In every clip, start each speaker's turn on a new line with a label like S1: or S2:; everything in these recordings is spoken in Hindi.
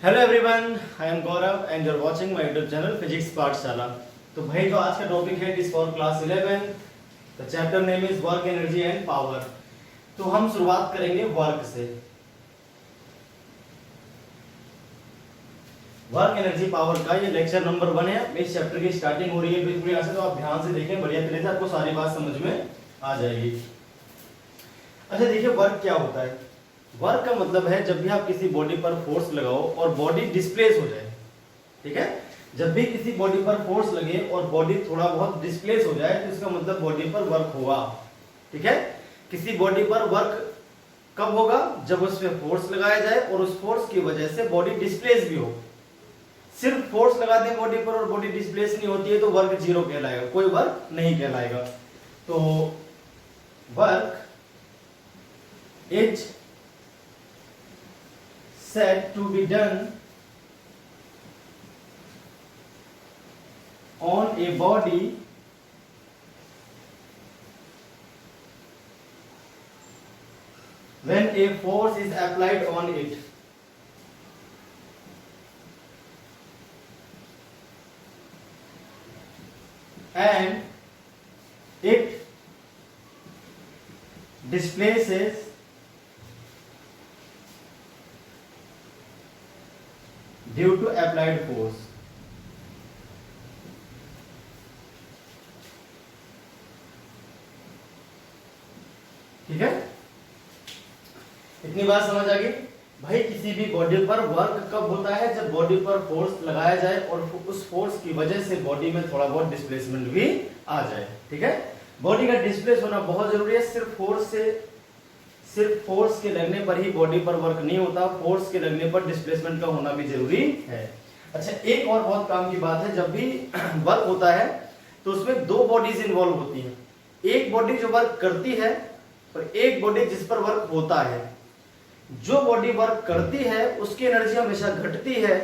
S1: Hello everyone, I am Gaurav and you are watching my YouTube channel physics Pathshala. तो भाई जो आज का टॉपिक है it is for class 11। The chapter name is work energy and power. तो हम शुरुआत करेंगे वर्क से। वर्क एनर्जी पावर का ये लेक्चर नंबर 1 है। इस चैप्टर की स्टार्टिंग हो रही है बिल्कुल यहाँ से, तो आप ध्यान से देखें, बढ़िया तरीके से आपको सारी बात समझ में आ जाएगी। अच्छा देखिए, वर्क क्या होता है। वर्क का मतलब है जब भी आप किसी बॉडी पर फोर्स लगाओ और बॉडी डिस्प्लेस हो जाए। ठीक है, जब भी किसी बॉडी पर फोर्स लगे और बॉडी थोड़ा बहुत डिस्प्लेस हो जाए तो इसका मतलब बॉडी पर वर्क हुआ। ठीक है, किसी बॉडी पर वर्क कब होगा? जब उस पर फोर्स लगाया जाए और उस फोर्स की वजह से बॉडी डिस्प्लेस भी हो। सिर्फ फोर्स लगा दें बॉडी पर और बॉडी डिस्प्लेस नहीं होती है तो वर्क जीरो कहलाएगा, कोई वर्क नहीं कहलाएगा। तो work is said to be done on a body when a force is applied on it. And it displaces due to applied force. ठीक है, इतनी बात समझ आ गई भाई। किसी भी बॉडी पर वर्क कब होता है? जब बॉडी पर फोर्स लगाया जाए और उस फोर्स की वजह से बॉडी में थोड़ा बहुत डिस्प्लेसमेंट भी आ जाए। ठीक है, बॉडी का डिस्प्लेस होना बहुत जरूरी है। सिर्फ फोर्स के लगने पर ही बॉडी पर वर्क नहीं होता, फोर्स के लगने पर डिस्प्लेसमेंट का होना भी जरूरी है। अच्छा, एक और बहुत काम की बात है, जब भी वर्क होता है तो उसमें दो बॉडीज इन्वॉल्व होती हैं। एक बॉडी जो वर्क करती है और एक बॉडी जिस पर वर्क होता है। जो बॉडी वर्क करती है उसकी एनर्जी हमेशा घटती है,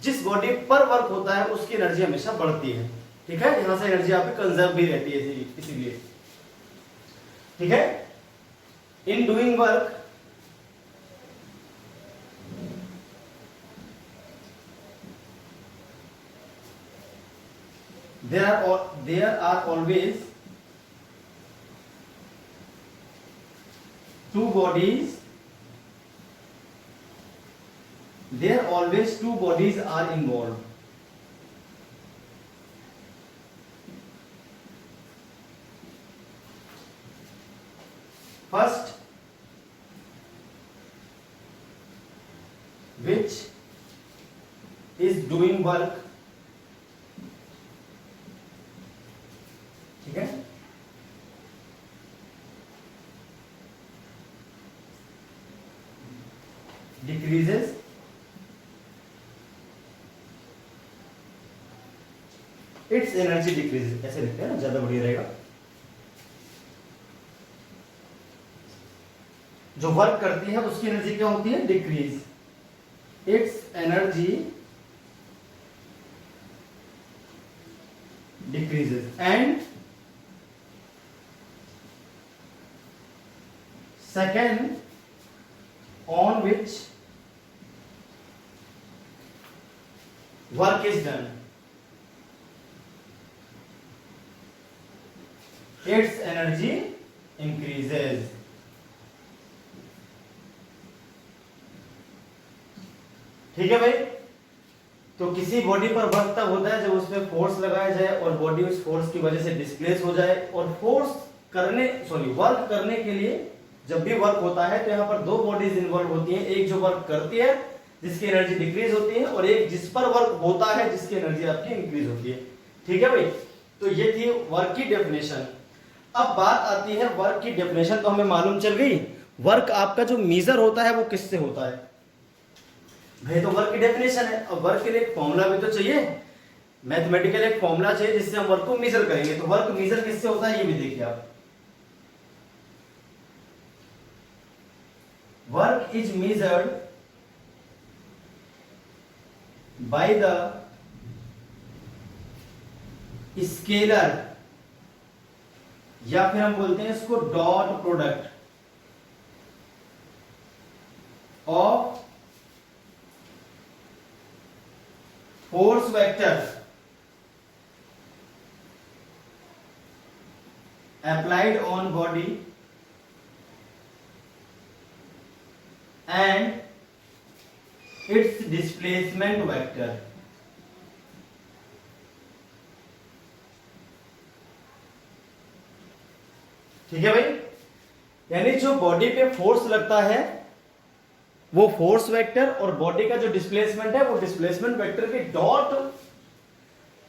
S1: जिस बॉडी पर वर्क होता है उसकी एनर्जी हमेशा बढ़ती है। ठीक है, यहां से एनर्जी आपकी कंजर्व भी रहती है इसीलिए। ठीक है, in doing work there are always two bodies are involved. First, which is doing work. ठीक है, decreases its energy decreases, ऐसे लिखते हैं ना, ज्यादा बढ़िया रहेगा। जो वर्क करती है उसकी एनर्जी क्या होती है? Decrease. It's energy decreases and second on which work is done, it's energy increases. ठीक है भाई, तो किसी बॉडी पर वर्क तब होता है जब उसमें फोर्स लगाया जाए और बॉडी उस फोर्स की वजह से डिस्प्लेस हो जाए। और वर्क करने के लिए जब भी वर्क होता है तो यहाँ पर दो बॉडीज इन्वॉल्व होती हैं। एक जो वर्क करती है जिसकी एनर्जी डिक्रीज होती है, और एक जिस पर वर्क होता है जिसकी एनर्जी आपकी इंक्रीज होती है। ठीक है भाई, तो ये थी वर्क की डेफिनेशन। अब बात आती है वर्क की डेफिनेशन, तो हमें मालूम चल गई वर्क आपका जो मीजर होता है वो किससे होता है। भाई तो वर्क की डेफिनेशन है, अब वर्क के लिए एक फॉर्मूला भी तो चाहिए, मैथमेटिकल एक फॉर्मूला चाहिए जिससे हम वर्क को मेजर करेंगे। तो वर्क मेजर किससे होता है ये भी देखिए आप। Work is measured by the scalar, या फिर हम बोलते हैं इसको dot product of force vector applied on body and its displacement vector. ठीक है भाई, यानी जो बॉडी पे फोर्स लगता है वो फोर्स वेक्टर और बॉडी का जो डिस्प्लेसमेंट है वो डिस्प्लेसमेंट वेक्टर के डॉट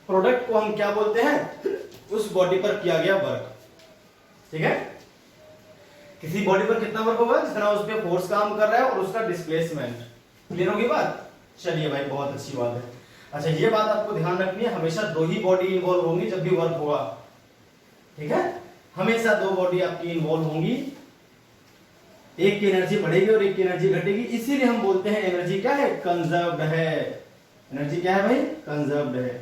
S1: प्रोडक्ट को हम क्या बोलते हैं, उस बॉडी पर किया गया वर्क। ठीक है, किसी बॉडी पर कितना वर्क होगा, जितना उस पे फोर्स काम कर रहा है और उसका डिस्प्लेसमेंट। क्लियर होगी बात? चलिए भाई, बहुत अच्छी बात है। अच्छा, ये बात आपको ध्यान रखनी है, हमेशा दो ही बॉडी इन्वॉल्व होंगी जब भी वर्क होगा। ठीक है, हमेशा दो बॉडी आपकी इन्वॉल्व होंगी, एक की एनर्जी बढ़ेगी और एक की एनर्जी घटेगी। इसीलिए हम बोलते हैं एनर्जी क्या है, कंजर्व्ड है। एनर्जी क्या है भाई, कंजर्व्ड है।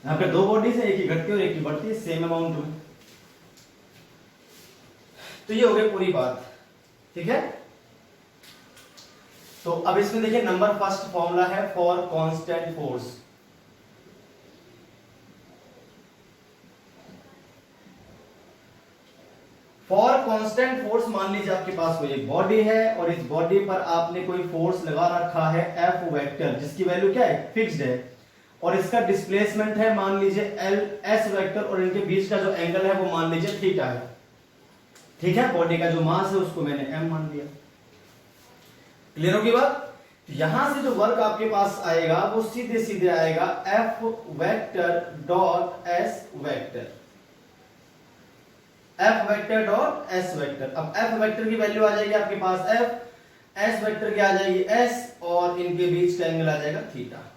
S1: यहाँ पे दो बॉडीज है, एक की घटती है और एक की बढ़ती है सेम अमाउंट में। तो ये हो गई पूरी बात। ठीक है, तो अब इसमें देखिए नंबर फर्स्ट फॉर्मूला है for constant force. For constant force, मान लीजिए आपके पास कोई एक बॉडी है और इस बॉडी पर आपने कोई फोर्स लगा रखा है F वेक्टर, जिसकी वैल्यू क्या है, फिक्स्ड है, और इसका डिस्प्लेसमेंट है मान लीजिए L S वेक्टर, और इनके बीच का जो एंगल है वो मान लीजिए थीटा है। ठीक है, बॉडी का जो मास है उसको मैंने m मान लिया। क्लियर होगी बात? तो यहां से जो वर्क आपके पास आएगा वो सीधे सीधे आएगा F vector dot S vector, F vector dot S vector. अब F वेक्टर की वैल्यू आ जाएगी आपके पास F, S वेक्टर की आ जाएगी S, और इनके बीच का एंगल आ जाएगा थीटा।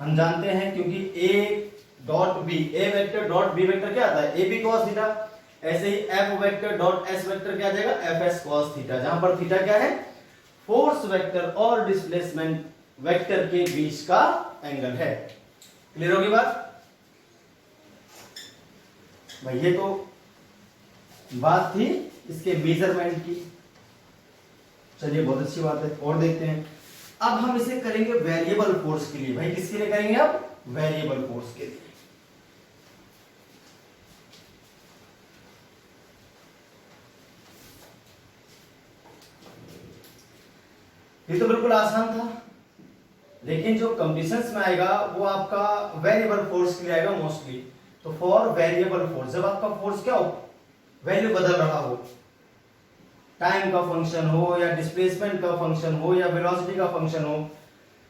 S1: हम जानते हैं क्योंकि A dot B, A vector dot B vector क्या आता है, ए बी कॉस थीटा। ऐसे ही F vector dot S vector क्या आ जाएगा, एफ एस कॉस थीटा, जहां पर थीटा क्या है, फोर्स वेक्टर और डिस्प्लेसमेंट वेक्टर के बीच का एंगल है। क्लियर होगी बात भाई? ये तो बात थी इसके मेजरमेंट की। चलिए, बहुत अच्छी बात है, और देखते हैं। अब हम इसे करेंगे वेरिएबल फोर्स के लिए। भाई किसके लिए करेंगे अब, वेरिएबल फोर्स के लिए। ये तो बिल्कुल आसान था, लेकिन जो कंडीशंस में आएगा वो आपका वेरिएबल फोर्स के लिए आएगा मोस्टली। तो फॉर वेरिएबल फोर्स, जब आपका फोर्स क्या हो, वैल्यू बदल रहा हो, टाइम का फंक्शन हो या डिस्प्लेसमेंट का फंक्शन हो या वेलोसिटी का फंक्शन हो,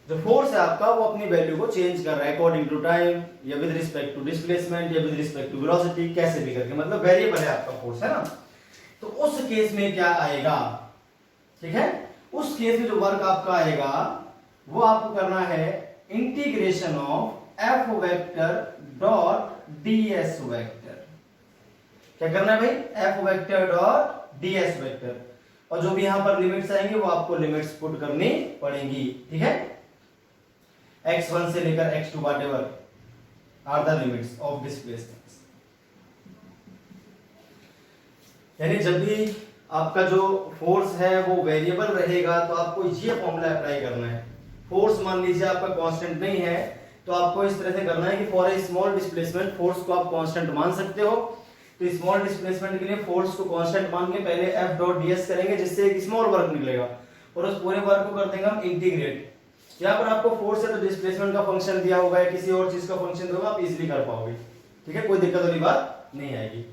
S1: जो फोर्स है आपका वो अपनी वैल्यू को चेंज कर रहा है अकॉर्डिंग टू टाइम या विद रिस्पेक्ट टू डिस्प्लेसमेंट या विद रिस्पेक्ट टू वेलोसिटी, कैसे भी करके, मतलब वेरिएबल है आपका फोर्स, है ना। तो उस केस में क्या आएगा, ठीक है, उस केस में जो वर्क आपका आएगा वो आपको करना है integration of F vector dot ds vector. क्या करना है भाई, F vector dot ds vector, और जो भी यहां पर लिमिट्स आएंगे वो आपको लिमिट्स पुट करनी पड़ेंगी। ठीक है, x1 से लेकर x2 whatever are the limits of displacements। यानी जब भी आपका जो फोर्स है वो वेरिएबल रहेगा तो आपको ये फॉर्मूला अप्लाई करना है। फोर्स मान लीजिए आपका कांस्टेंट नहीं है तो आपको इस तरह से करना है कि for a small displacement force को आप कांस्टेंट मान सकते हो। तो स्मॉल डिस्प्लेसमेंट के लिए फोर्स को कांस्टेंट मान के पहले एफ डॉट ds करेंगे, जिससे एक स्मॉल वर्क निकलेगा, और उस पूरे वर्क को कर देंगे हम इंटीग्रेट। यहाँ पर आपको फोर्स है तो डिस्प्लेसमेंट का फंक्शन दिया होगा या किसी और चीज का फंक्शन होगा, आप इजीली कर पाओगे। ठीक है, कोई दिक्कत वाली बात नहीं आएगी।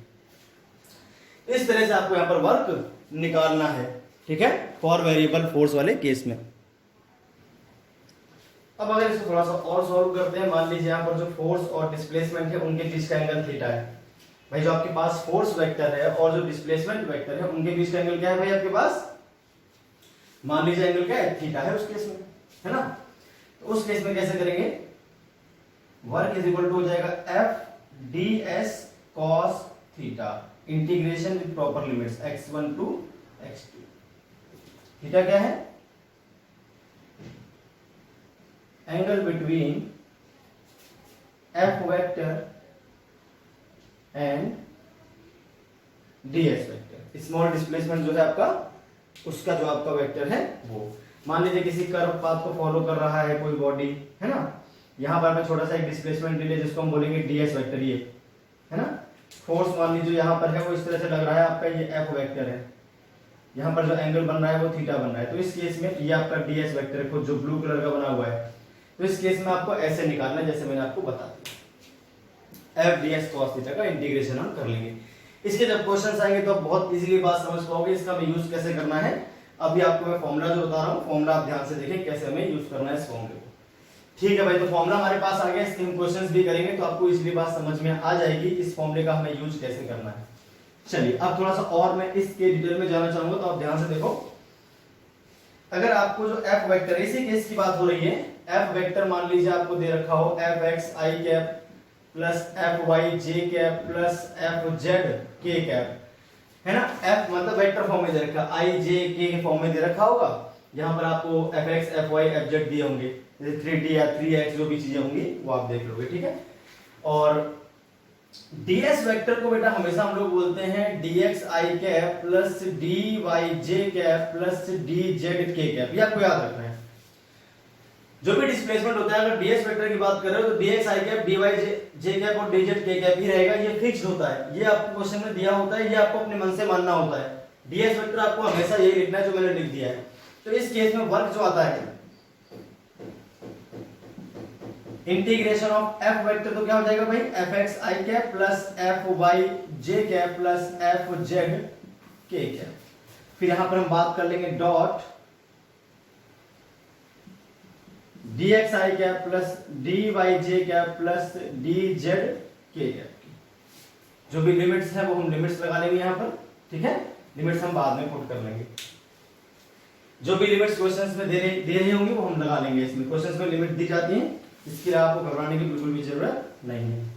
S1: इस तरह से आपको यहाँ पर वर्क निकालना है। ठीक है, फॉर वेरिएबल फोर्स वाले केस में। अब अगर इसको थोड़ा सा और सॉल्व करते हैं, मान लीजिए यहाँ पर जो फोर्स और डिस्प्लेसमेंट है उनके बीच का एंगल थीटा है। भाई जो आपके पास फोर्स वेक्टर है और जो डिस्प्लेसमेंट वेक्टर है उनके बीच का एंगल क्या है भाई आपके पास, मान लीजिए एंगल क्या है, थीटा है उस केस में, है ना। तो उस केस में कैसे करेंगे, वर्क इज इक्वल टू हो जाएगा F D S cos theta integration with proper limits x1 to x2। Theta क्या है, angle between F vector and ds vector. Small displacement जो है आपका, उसका जो आपका वेक्टर है वो। मान लीजिए किसी कर्व पाथ को फॉलो कर रहा है कोई बॉडी, है ना, यहाँ पर हमें छोटा सा एक डिस्प्लेसमेंट ले लिया जिसको हम बोलेंगे ds वेक्टर, ये है ना, फोर्स मान लीजिए यहाँ पर है वो इस तरह से लग रहा है आपका, ये f वेक्टर है, यहाँ पर जो एंगल बन रहा है वो थीटा बन रहा है, तो इस केस में ये आपका ds वेक्टर है जो ब्लू कलर का बना हुआ है, तो इस केस में आपको ऐसे निकालना है जैसे मैंने आपको बता दिया, f ds cos थीटा का इंटीग्रेशन हम कर लेंगे। इसके जब क्वेश्चंस आएंगे तो आप बहुत इजीली बात समझ पाओगे, इसका हमें यूज कैसे करना है। अभी आपको मैं फॉर्मूला जो बता रहा हूँ, फॉर्मूला आप ध्यान से देखें कैसे हमें यूज करना है इस फॉर्मूले को। ठीक है भाई, तो फॉर्मूला हमारे पास आ गया, इसके हम क्वेश्चंस भी करेंगे तो आपको इजीली बात समझ में आ जाएगी इस फॉर्मूले का हमें यूज कैसे करना है। चलिए अब थोड़ा सा और मैं इसके डिटेल में जाना चाहूंगा, तो आप ध्यान से देखो। अगर आपको जो f वेक्टर, इसी केस की बात हो रही है, f वेक्टर मान लीजिए आपको दे रखा हो fx i cap plus fy j cap plus fz k cap, है ना, f मतलब वेक्टर फॉर्म में दे रखा, i j k के फॉर्म में दे रखा होगा, यहाँ पर आपको fx fy fz दिए होंगे, जैसे 3d या 3x जो भी चीजें होंगी वो आप देख लोगे, ठीक है। और ds वेक्टर को बेटा हमेशा हम लोग बोलते हैं dx i cap plus dy j cap plus dz k cap, ये आपको याद रखना है। जो भी डिस्प्लेसमेंट होता है, अगर ds वेक्टर की बात कर रहे हो तो dx i cap dy j cap और dz k कैप ही रहेगा, ये फिक्स्ड होता है, ये आपको क्वेश्चन में दिया होता है, ये आपको अपने मन से मानना होता है। ds वेक्टर आपको हमेशा यही लिखना है जो मैंने लिख दिया है। तो इस केस में वर्क जो आता है इंटीग्रेशन ऑफ f वेक्टर, तो क्या हो जाएगा भाई, fx i cap plus fy j cap plus fz k cap. फिर यहां पर हम बात कर लेंगे dot dx i cap plus dy j cap plus dz k cap की। जो भी लिमिट्स है वो हम लिमिट्स लगा लेंगे यहां पर, ठीक है, लिमिट्स हम बाद में पुट कर लेंगे। जो भी लिमिट्स क्वेश्चंस में दे रही होंगी वो हम लगा लेंगे, इसमें क्वेश्चंस में लिमिट दी जाती है, इसके लिए आपको घबराने की बिल्कुल भी जरूरत नहीं है।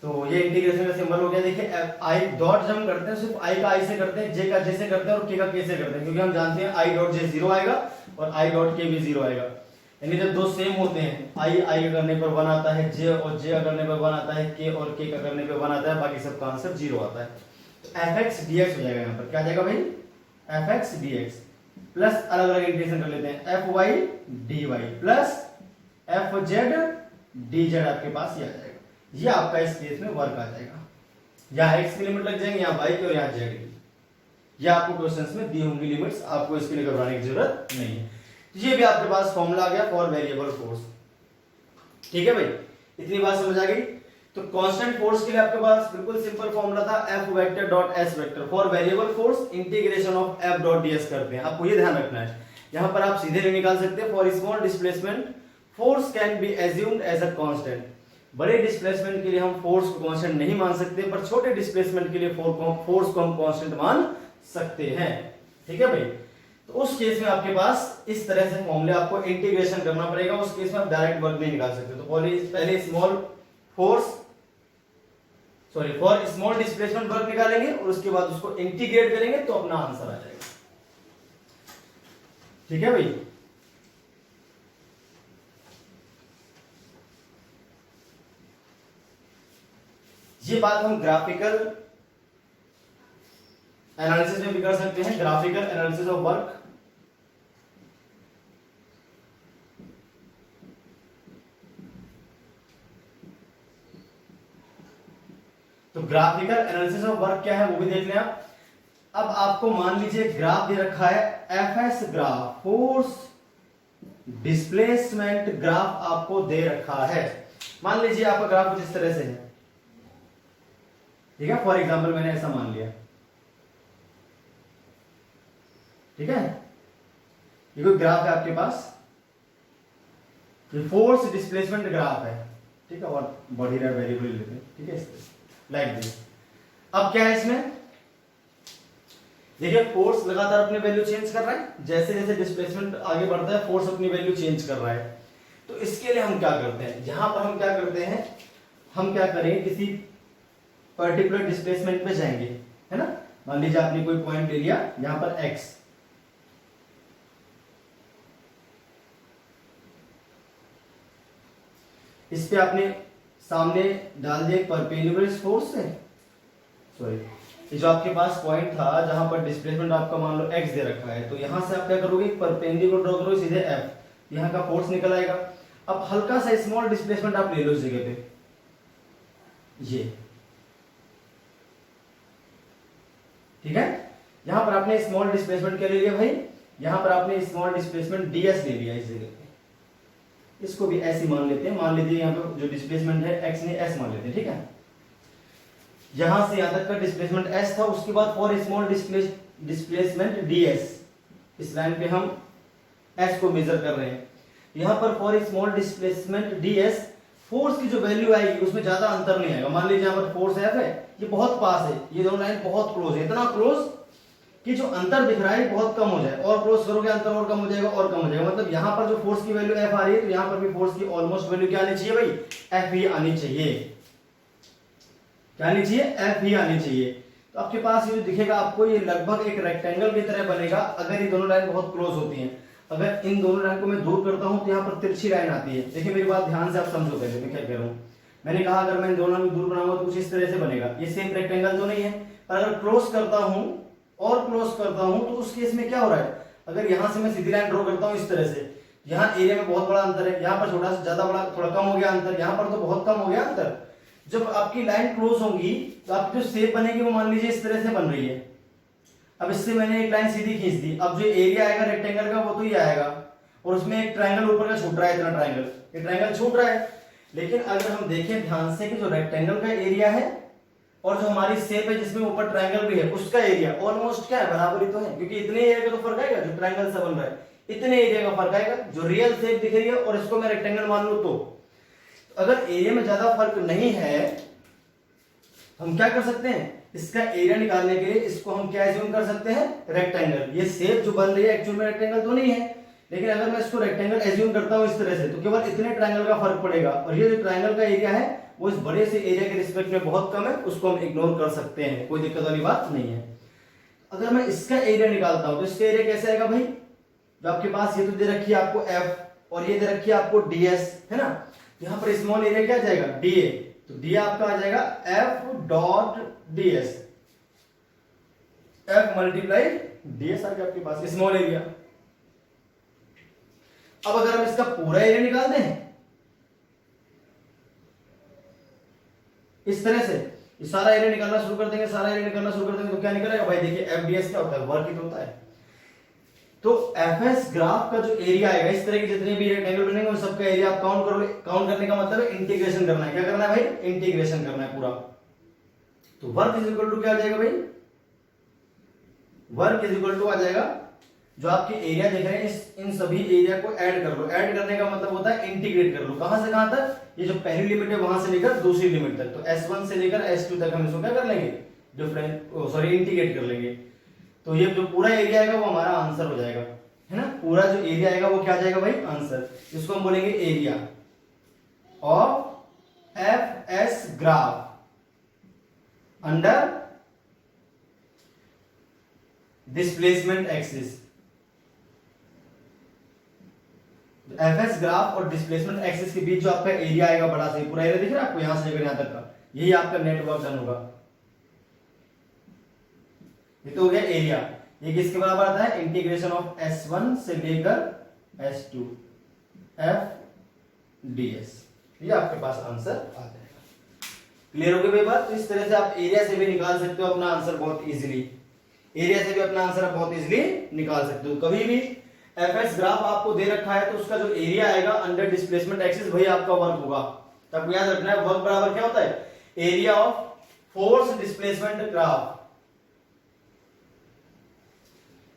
S1: तो ये इंटीग्रेशन का सिंबल हो गया। देखिए आई डॉट जब हम करते हैं सिर्फ आई का आई से करते हैं, जे का जे से करते हैं और के का के से करते हैं, क्योंकि हम जानते हैं आई डॉट जे 0 आएगा और आई डॉट के भी 0 आएगा। यानी जब दो सेम होते हैं, आई आई का करने पर 1 आता है, जे और जे का करने पर 1 आता है, के और के का करने पर 1 आता है, बाकी सबका आंसर 0 आता है। तो fx dx हो जाएगा, यहाँ पर क्या जाएगा भाई, fx dx प्लस अलग अलग इंटीग्रेशन कर लेते हैं, fy dy plus fz dz आपके पास ये आ जाएगा। ये आपका इस केस में वर्क आ जाएगा, यहाँ x की लिमिट लग जाएंगे, यहाँ y की और यहाँ z की। ये आपको क्वेश्चंस में दी होंगी लिमिट्स, आपको इसके लिए घबराने की जरूरत नहीं है। ये भी आपके पास फॉर्मूला आ गया फॉर वेरिएबल फोर्स। ठीक है भाई, इतनी बात समझ आ गई। तो कांस्टेंट फोर्स के लिए आपके पास बिल्कुल सिंपल फॉर्मूला था, f vector dot s vector for variable force integration of f dot ds करते हैं। आपको ये ध्यान रखना है, यहां पर आप सीधे निकाल सकते हैं, for small displacement force can be assumed as a constant. बड़े डिस्प्लेसमेंट के लिए हम फोर्स को कांस्टेंट नहीं मान सकते, पर छोटे डिस्प्लेसमेंट के लिए फोर्स को हम कांस्टेंट मान सकते हैं। ठीक है भाई, तो उस केस में आपके पास इस तरह से फॉर्मूले आपको इंटीग्रेशन करना पड़ेगा, उस केस में आप डायरेक्ट वर्क नहीं निकाल सकते। तो पहले small force sorry for small displacement work निकालेंगे और उसके बाद उसको इंटीग्रेट करेंगे तो अपना आंसर आ जाएगा। ठीक है भाई, ये बात हम ग्राफिकल एनालिसिस में भी कर सकते हैं, ग्राफिकल एनालिसिस ऑफ वर्क। तो ग्राफिकल एनालिसिस ऑफ वर्क क्या है वो भी देख लें आप। अब आपको मान लीजिए ग्राफ दे रखा है, FS graph, force displacement graph आपको दे रखा है। मान लीजिए आपका ग्राफ कुछ इस तरह से है, ठीक है, फॉर एग्जांपल मैंने ऐसा मान लिया, ठीक है, ये कोई ग्राफ है आपके पास, ये फोर्स डिस्प्लेसमेंट ग्राफ है, ठीक है, और बॉडी वेरिएबल लेते हैं, ठीक है, लाइक दिस। अब क्या है इसमें, देखिए फोर्स लगातार अपनी वैल्यू चेंज कर रहा है, जैसे जैसे डिस्प्लेसमेंट आगे बढ़ता है फोर्स अपनी वैल्यू चेंज कर रहा है। तो इसके लिए हम क्या करते हैं, यहां पर हम क्या करते हैं, हम क्या करेंगे, किसी पर्टिकुलर डिस्प्लेसमेंट पे जाएंगे, है ना। मान लीजिए आपने कोई पॉइंट ले लिया यहां पर x, इस पे आपने सामने डाल दिया परपेंडिकुलर फोर्स है, सॉरी ये जो आपके पास पॉइंट था जहां पर डिस्प्लेसमेंट आपका मान लो x दे रखा है, तो यहां से आप क्या करोगे, परपेंडिकुलर ड्रॉ करोगे सीधे f, यहां का फोर्स निकल आएगा। अब हल्का सा स्मॉल डिस्प्लेसमेंट आप ले लो इस जगह पे, ये ठीक है। यहां पर आपने स्मॉल डिस्प्लेसमेंट क्या ले लिया भाई, यहां पर आपने स्मॉल डिस्प्लेसमेंट ds ले लिया इस जगह पे, इसको भी ऐसे मान लेते हैं, मान लीजिए यहां पे जो डिस्प्लेसमेंट है x ने s मान लेते हैं, ठीक है। यहां से यहां तक का डिस्प्लेसमेंट s था, उसके बाद फॉर स्मॉल डिस्प्लेसमेंट ds, इस लाइन पे हम s को मेजर कर रहे हैं। यहां पर for small displacement ds force की जो वैल्यू आएगी उसमें ज्यादा अंतर नहीं आएगा। मान लीजिए यहां पर फोर्स f है, ये बहुत पास है, ये दोनों लाइन बहुत क्लोज है, इतना क्लोज कि जो अंतर दिख रहा है बहुत कम हो जाए, और क्लोज करोगे अंतर और कम हो जाएगा और कम हो जाएगा। मतलब यहां पर जो फोर्स की वैल्यू f आ रही है, तो यहां पर भी फोर्स की ऑलमोस्ट वैल्यू क्या आनी चाहिए भाई, f ही आनी चाहिए, क्या आनी चाहिए, f ही आनी चाहिए। तो आपके पास ये जो दिखेगा आपको, ये लगभग एक रेक्टेंगल की तरह बनेगा अगर ये दोनों लाइन बहुत क्लोज होती हैं। अगर इन दोनों लाइन को मैं दूर करता हूं तो यहाँ पर तिरछी लाइन आती है। देखिए मेरी बात ध्यान से आप समझो, पहले मैं क्या कह रहा हूं। मैंने कहा अगर मैं इन दोनों को दूर बनाऊंगा तो कुछ इस तरह से बनेगा, ये सेम रेक्टेंगल तो नहीं है, पर अगर क्लोज करता हूं और क्लोज करता हूं तो उस केस में क्या हो रहा है, अगर यहां से मैं सीधी लाइन ड्रॉ करता हूं इस तरह से, यहाँ एरिया में बहुत बड़ा अंतर है, यहाँ पर छोटा सा ज्यादा बड़ा थोड़ा कम हो गया अंतर, यहाँ पर तो बहुत कम हो गया अंतर। जब आपकी लाइन क्लोज होगी तो आपकी जो शेप बनेगी वो मान लीजिए इस तरह से बन रही है। अब इससे मैंने एक लाइन सीधी खींच दी, अब जो एरिया आएगा रेक्टेंगल का वो तो ही आएगा, और उसमें एक ट्रायंगल ऊपर का छूट रहा है, इतना ट्रायंगल, ये ट्रायंगल छूट रहा है। लेकिन अगर हम देखें ध्यान से कि जो रेक्टेंगल का एरिया है और जो हमारी शेप है जिसमें ऊपर ट्रायंगल भी है, उसका एरिया ऑलमोस्ट क्या है, बराबर ही तो है, क्योंकि इतने एरिया का तो फर्क आएगा, जो ट्रायंगल से बन रहा है इतने एरिया का फर्क आएगा। जो रियल शेप दिख रही है और इसको मैं रेक्टेंगल मान लूं तो अगर एरिया में ज्यादा फर्क नहीं है, हम क्या कर सकते हैं, इसका एरिया निकालने के लिए इसको हम क्या एज्यूम कर सकते हैं, रेक्टेंगल। ये शेप जो बन रही है एक्चुअल में रेक्टेंगल तो नहीं है, लेकिन अगर मैं इसको रेक्टेंगल एज्यूम करता हूं इस तरह से, तो केवल इतने ट्रायंगल का फर्क पड़ेगा, और ये जो ट्रायंगल का एरिया है वो इस बड़े से एरिया के रिस्पेक्ट में बहुत कम है, उसको हम इग्नोर कर सकते हैं, कोई दिक्कत वाली बात नहीं है। अगर मैं इसका एरिया निकालता हूं तो इसका एरिया कैसे आएगा भाई, जो आपके पास ये तो दे रखी है आपको f और ये दे रखी है आपको ds, है ना। यहां पर स्मॉल एरिया क्या जाएगा, dA, तो d आपका आ जाएगा f dot ds, f multiply ds आ गया आपके पास स्मॉल एरिया। अब अगर हम इसका पूरा एरिया निकाल दें इस तरह से, ये सारा एरिया निकालना शुरू कर देंगे, सारा एरिया निकालना शुरू कर देंगे, तो क्या निकलेगा भाई, देखिए एफ डी एस क्या होता है, वर्क ही तो होता है। तो एफ एस ग्राफ का जो एरिया आएगा, इस तरह के जितने भी रेक्टेंगल बनेंगे उन सबका एरिया आप काउंट करोगे। काउंट करने का मतलब है इंटीग्रेशन करना है, क्या करना है भाई, इंटीग्रेशन करना है पूरा। तो वर्क इज इक्वल टू क्या आ जाएगा भाई, वर्क इज इक्वल टू आ जाएगा, जो आपके एरिया देख रहे हैं इन सभी एरिया को ऐड कर लो। ऐड करने का मतलब होता है इंटीग्रेट कर लो, कहां से कहां तक, ये जो पहली लिमिट है वहां से लेकर दूसरी लिमिट तक, तो S1 से लेकर S2 तक हम इसको क्या कर लेंगे, डिफरेंट इंटीग्रेट कर लेंगे। तो ये जो पूरा एरिया आएगा वो हमारा आंसर हो जाएगा, है ना। पूरा जो एरिया आएगा वो क्या आ जाएगा भाई, आंसर। इसको हम बोलेंगे area of F S graph under displacement axis. FS graph और डिस्प्लेसमेंट एक्सिस के बीच जो आपका एरिया आएगा बड़ा सा, पूरा एरिया दिख रहा है आपको यहां से लेकर यहां तक का, यही आपका नेटवर्क डन होगा। ये तो हो गया एरिया। ये किसके बराबर आता है, इंटीग्रेशन ऑफ S1 से लेकर S2 F ds। ये आपके पास आंसर आ जाएगा। क्लियर हो गई भाई बात। तो इस तरह से आप एरिया से भी निकाल सकते हो अपना आंसर बहुत इजीली, एरिया से भी अपना आंसर बहुत इजीली निकाल सकते हो। कभी भी एफएस ग्राफ आपको दे रखा है तो उसका जो एरिया आएगा अंडर डिस्प्लेसमेंट एक्सिस वही आपका वर्क होगा। तो आपको याद रखना है वर्क बराबर क्या होता है, area of force displacement graph.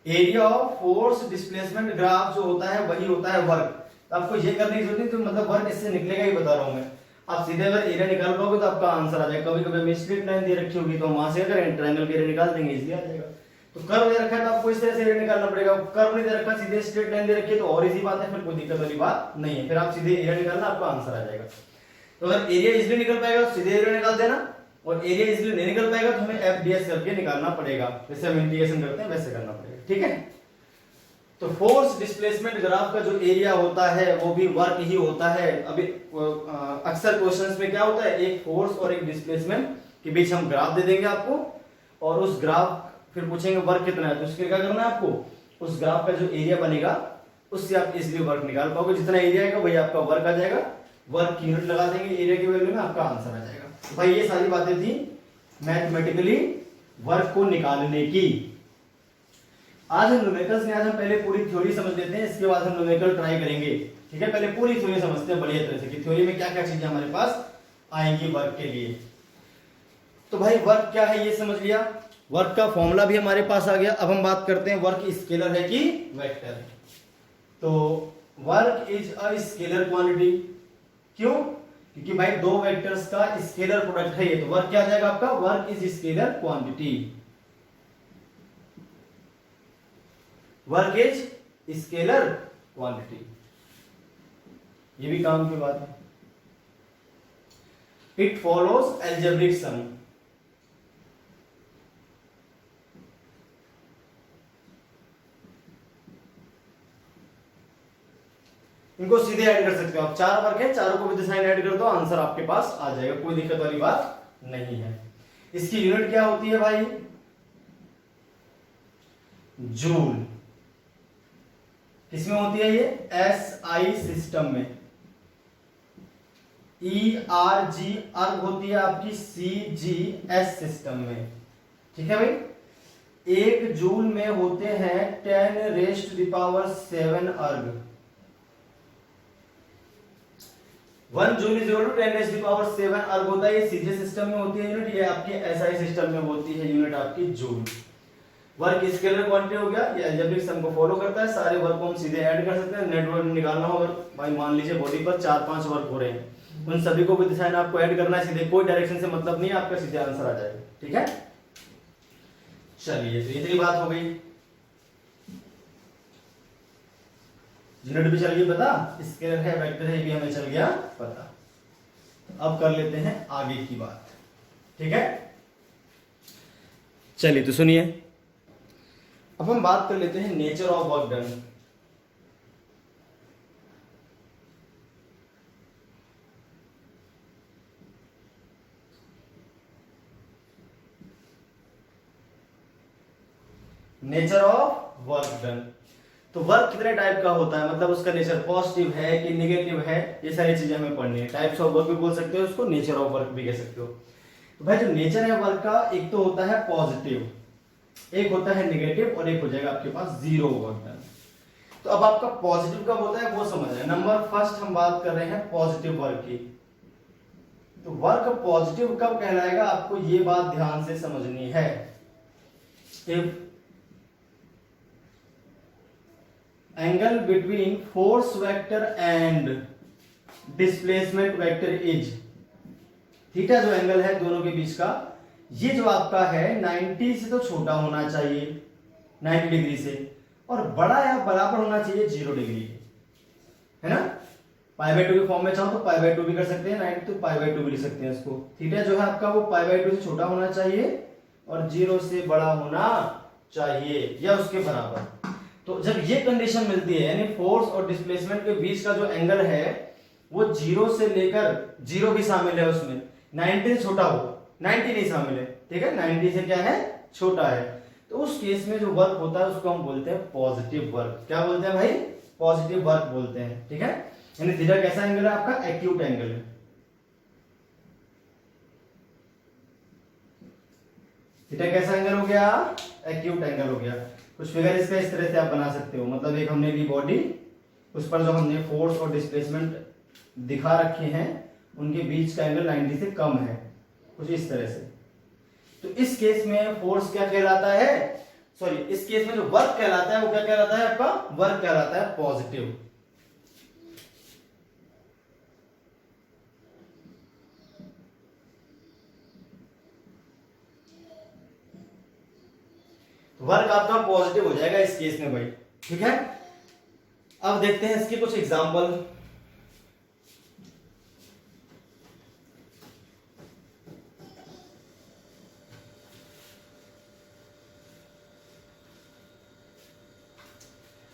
S1: Area of force displacement graph जो होता है वही होता है वर्क। तो आपको ये करने की जरूरत नहीं, तो मतलब वर्क इससे निकलेगा ही बता रहा हूं मैं। आप सीधे अगर एरिया निकाल पाओगे तो आपका आंसर आ जाएगा। कभी कभी हमें स्ट्रेट लाइन दे रखी होगी तो हम वहां से अगर ट्रायंगल के एरिया निकाल देंगे इजीली आ जाएगा। तो कर्व दे रखा है तो आपको इस तरह से एरिया निकालना पड़ेगा। कर्व नहीं दे रखा, सीधे स्ट्रेट लाइन दे रखी है तो और इजी बात है, फिर कोई दिक्कत वाली बात नहीं है। फिर आप सीधे एरिया निकालना, आपका आंसर आ जाएगा। तो अगर एरिया इजीली निकल पाएगा तो सीधे एरिया निकाल देना, और एरिया इजीली नहीं निकल पाएगा तो हमें एफ डी एस करके निकालना पड़ेगा। जैसे हम इंटीग्रेशन करते हैं वैसे करना पड़ेगा, ठीक है। तो फोर्स डिस्प्लेसमेंट ग्राफ का जो एरिया होता है वो भी वर्क ही होता है। अभी अक्सर क्वेश्चंस में क्या होता है, एक फोर्स और एक डिस्प्लेसमेंट के बीच हम ग्राफ दे देंगे आपको, और उस ग्राफ फिर पूछेंगे वर्क कितना है, तो उसके क्या करना है आपको, उस ग्राफ का जो एरिया बनेगा उससे आप इजीली वर्क निकाल पाओगे। जितना एरिया आएगा वही आपका वर्क आ जाएगा, वर्क की यूनिट लगा देंगे एरिया की वैल्यू में, आपका आंसर आ जाएगा। तो भाई ये सारी बातें थी मैथमेटिकली वर्क को निकालने की। आज हम न्यूमेरिकल्स में, आज हम पहले पूरी थ्योरी समझ लेते हैं, इसके बाद हम न्यूमेरिकल ट्राई करेंगे। ठीक है, पहले पूरी थ्योरी समझते हैं बढ़िया तरह से कि थ्योरी में क्या क्या चीजें हमारे पास आएंगी वर्क के लिए। तो भाई वर्क क्या है ये समझ लिया, वर्क का फॉर्मूला भी हमारे पास आ गया। अब हम बात करते हैं वर्क स्केलर है कि वेक्टर है। तो work is a scalar quantity, क्यों, क्योंकि भाई दो वेक्टर्स का स्केलर प्रोडक्ट है ये, तो वर्क क्या आ जाएगा आपका, work is scalar quantity, work is scalar quantity, ये भी काम की बात है। इट फॉलोज एल्जेब्रिक सम, इनको सीधे ऐड कर सकते हो आप, चार वर्क है, चारों को विद साइन ऐड कर दो, आंसर आपके पास आ जाएगा, कोई दिक्कत वाली बात नहीं है। इसकी यूनिट क्या होती है भाई, जूल। किसमें होती है ये, एसआई सिस्टम में। ERG अर्ग होती है आपकी CGS सिस्टम में। ठीक है भाई, एक जूल में होते हैं 10⁻⁷ अर्ग। 1 जूल इज इक्वल टू 10⁻⁷ अर्ग होता है, ये सीजे सिस्टम में होती है यूनिट, ये आपके एसआई सिस्टम में होती है यूनिट आपकी जूल। वर्क स्केलर क्वांटिटी हो गया, ये अलजेब्रिक सम को फॉलो करता है, सारे वर्क को हम सीधे ऐड कर सकते हैं। नेट वर्क निकालना हो, अगर भाई मान लीजिए बॉडी पर 4-5 वर्क हो रहे हैं, उन सभी को विद साइन आपको ऐड करना है सीधे, कोई डायरेक्शन से मतलब नहीं है, आपका सीधे आंसर आ जाएगा। ठीक है, चलिए तो इतनी बात हो गई, यूनिट भी चल गई पता, स्केलर है वेक्टर है ये भी हमें चल गया पता। अब कर लेते हैं आगे की बात। ठीक है, चलिए तो सुनिए, अब हम बात कर लेते हैं nature of work done. Nature of work done, तो वर्क कितने टाइप का होता है, मतलब उसका नेचर पॉजिटिव है कि नेगेटिव है, ये सारी चीजें हमें पढ़नी है। टाइप्स ऑफ वर्क भी बोल सकते हो उसको, नेचर ऑफ वर्क भी कह सकते हो। तो भाई जो नेचर है वर्क का, एक तो होता है पॉजिटिव, एक होता है नेगेटिव, और एक हो जाएगा आपके पास जीरो वर्क डन। तो अब आपका पॉजिटिव कब होता है वो समझ रहे हैं। नंबर फर्स्ट हम बात कर रहे हैं पॉजिटिव वर्क की। तो वर्क पॉजिटिव कब कहलाएगा, आपको ये बात ध्यान से समझनी है। If angle between force vector and displacement vector is, theta जो एंगल है दोनों के बीच का, ये जो आपका है 90 से तो छोटा होना चाहिए, 90 डिग्री से, और बड़ा या बराबर होना चाहिए 0 डिग्री के, है ना। π/2 के फॉर्म में चाहो तो π/2 भी कर सकते हैं, 90 तो π/2 भी लिख सकते हैं इसको। थीटा जो है आपका वो π/2 से छोटा होना चाहिए और 0 से बड़ा होना चाहिए या उसके बराबर। तो जब ये कंडीशन मिलती है, यानी फोर्स और डिस्प्लेसमेंट के बीच का जो एंगल है वो 0 से लेकर, 0 भी शामिल है उसमें, 90 से छोटा हो, 90 नहीं शामिल है, ठीक है, 90 से क्या है, छोटा है, तो उस केस में जो वर्क होता है उसको हम बोलते हैं पॉजिटिव वर्क। क्या बोलते हैं भाई, पॉजिटिव वर्क बोलते हैं। ठीक है, यानी थीटा कैसा एंगल है आपका, एक्यूट एंगल है। थीटा कैसा एंगल हो गया, एक्यूट एंगल हो गया। कुछ फिगर इसका इस तरह से आप बना सकते हो, मतलब एक हमने ली बॉडी, उस पर जो हमने फोर्स और डिस्प्लेसमेंट दिखा रखे हैं, उनके बीच का एंगल 90 से कम है, कुछ इस तरह से। तो इस केस में फोर्स क्या कहलाता है, सॉरी, इस केस में जो वर्क कहलाता है वो क्या कहलाता है आपका, वर्क कहलाता है पॉजिटिव। वर्क आपका पॉजिटिव हो जाएगा इस केस में भाई। ठीक है, अब देखते हैं इसके कुछ एग्जांपल।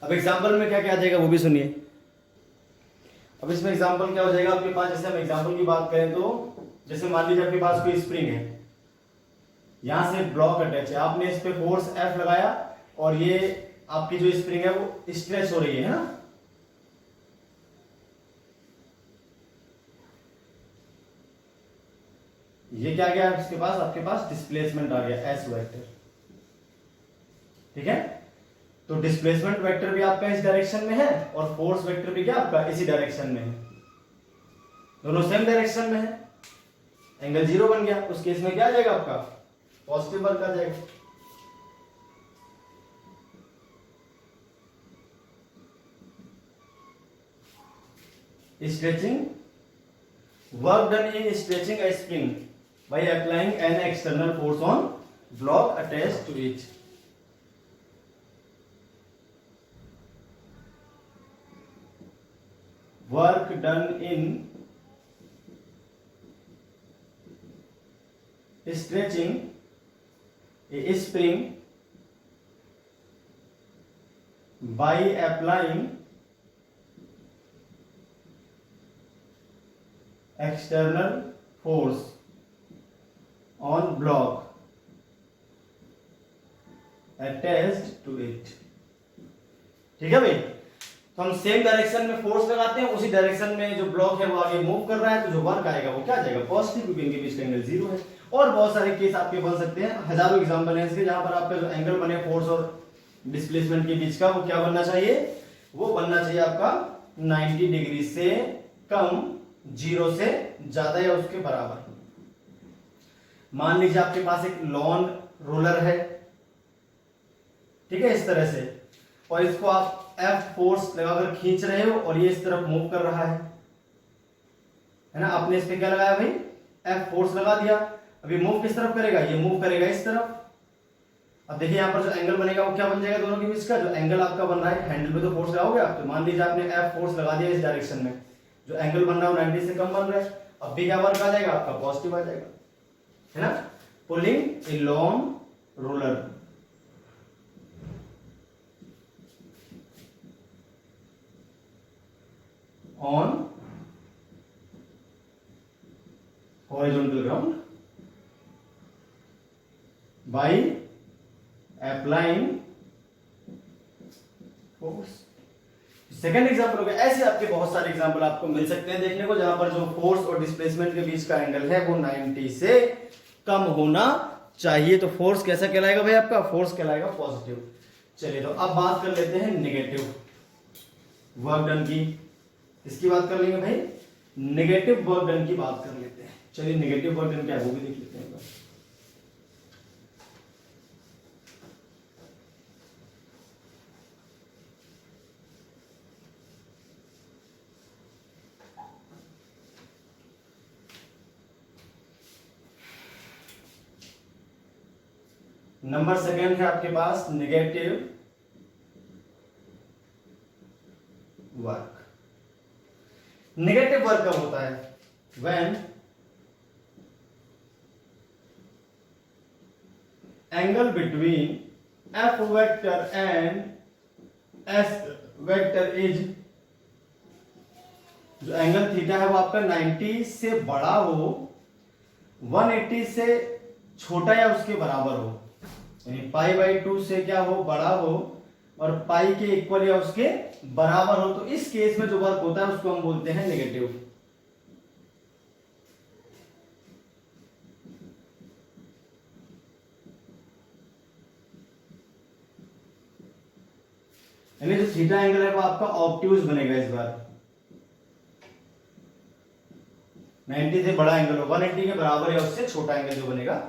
S1: अब एग्जाम्पल में क्या क्या आ जाएगा वो भी सुनिए। अब इसमें एग्जाम्पल क्या हो जाएगा आपके पास, जैसे हम एग्जाम्पल की बात करें तो जैसे मान लीजिए आपके पास कोई स्प्रिंग है, यहां से ब्लॉक अटैच है, आपने इस पे फोर्स F लगाया और ये आपकी जो स्प्रिंग है वो स्ट्रेच हो रही है ना। ये क्या गया इसके पास, आपके पास डिस्प्लेसमेंट आ गया S वेक्टर, ठीक है। तो डिस्प्लेसमेंट वेक्टर भी आपका इस डायरेक्शन में है और फोर्स वेक्टर भी क्या आपका इसी डायरेक्शन में है, दोनों सेम डायरेक्शन में है। एंगल 0 बन गया, उस केस में क्या आ जाएगा आपका पॉजिटिव वर्क आ जाएगा। Stretching, work done in stretching a spring by applying an external force on block attached to it. Work done in stretching a spring by applying external force on block attached to it। ठीक है भाई, तो हम सेम डायरेक्शन में फोर्स लगाते हैं, उसी डायरेक्शन में जो ब्लॉक है वो आगे मूव कर रहा है, तो जो वर्क आएगा वो क्या आ जाएगा पॉजिटिव, क्योंकि इनके बीच का एंगल 0 है। और बहुत सारे केस आपके बन सकते हैं, हजारों एग्जांपल हैं इसके, जहां पर आपका जो एंगल बने फोर्स और डिस्प्लेसमेंट के बीच का वो क्या बनना चाहिए, वो बनना चाहिए आपका 90 डिग्री से कम, 0 से ज्यादा या उसके बराबर। मान लीजिए आपके पास एक लॉन रोलर है, ठीक है, इस तरह से, और इसको आप F फोर्स लगाकर खींच रहे हो और ये इस तरफ मूव कर रहा है ना। आपने इस पे क्या लगाया भाई, F फोर्स लगा दिया। अभी मूव किस तरफ करेगा, ये मूव करेगा इस तरफ। अब देखिए यहाँ पर जो एंगल बनेगा वो क्या बन जाएगा दोनों के बीच का, जो एंगल आपका बन रहा है, हैंडल पे तो फोर्स लगाओगे आप, तो मान लीजिए आपने F फोर्स लगा दिया इस डायरेक्शन में, जो एंगल बन रहा है 90 से कम बन रहा है। अब भी क्या वर्क आ जाएगा आपका पॉजिटिव आ जाएगा, है ना। Pulling a long roller on horizontal ground by applying force। Second example हो गया। ऐसे आपके बहुत सारे एग्जाम्पल आपको मिल सकते हैं देखने को, जहां पर जो फोर्स और डिस्प्लेसमेंट के बीच का एंगल है वो 90 से कम होना चाहिए। तो फोर्स कैसा कहलाएगा भाई, आपका फोर्स कहलाएगा पॉजिटिव। चलिए तो अब बात कर लेते हैं नेगेटिव वर्क डन की। इसकी बात कर लेंगे भाई, नेगेटिव वर्क डन की बात कर लेते हैं। चलिए नेगेटिव वर्क डन क्या है वो भी देख लेते हैं। नंबर सेकेंड है आपके पास नेगेटिव वर्क। नेगेटिव वर्क कब होता है, when angle between F vector and S vector is, जो एंगल थीटा है वो आपका 90 से बड़ा हो, 180 से छोटा या उसके बराबर हो, यानी π/2 से क्या हो, बड़ा हो, और पाई के इक्वल या उसके बराबर हो, तो इस केस में जो वर्क होता है उसको हम बोलते हैं नेगेटिव। यानी जो थीटा एंगल है वो आपका ऑब्ट्यूज बनेगा इस बार, 90 से बड़ा एंगल हो, 180 के बराबर या उससे छोटा एंगल जो बनेगा।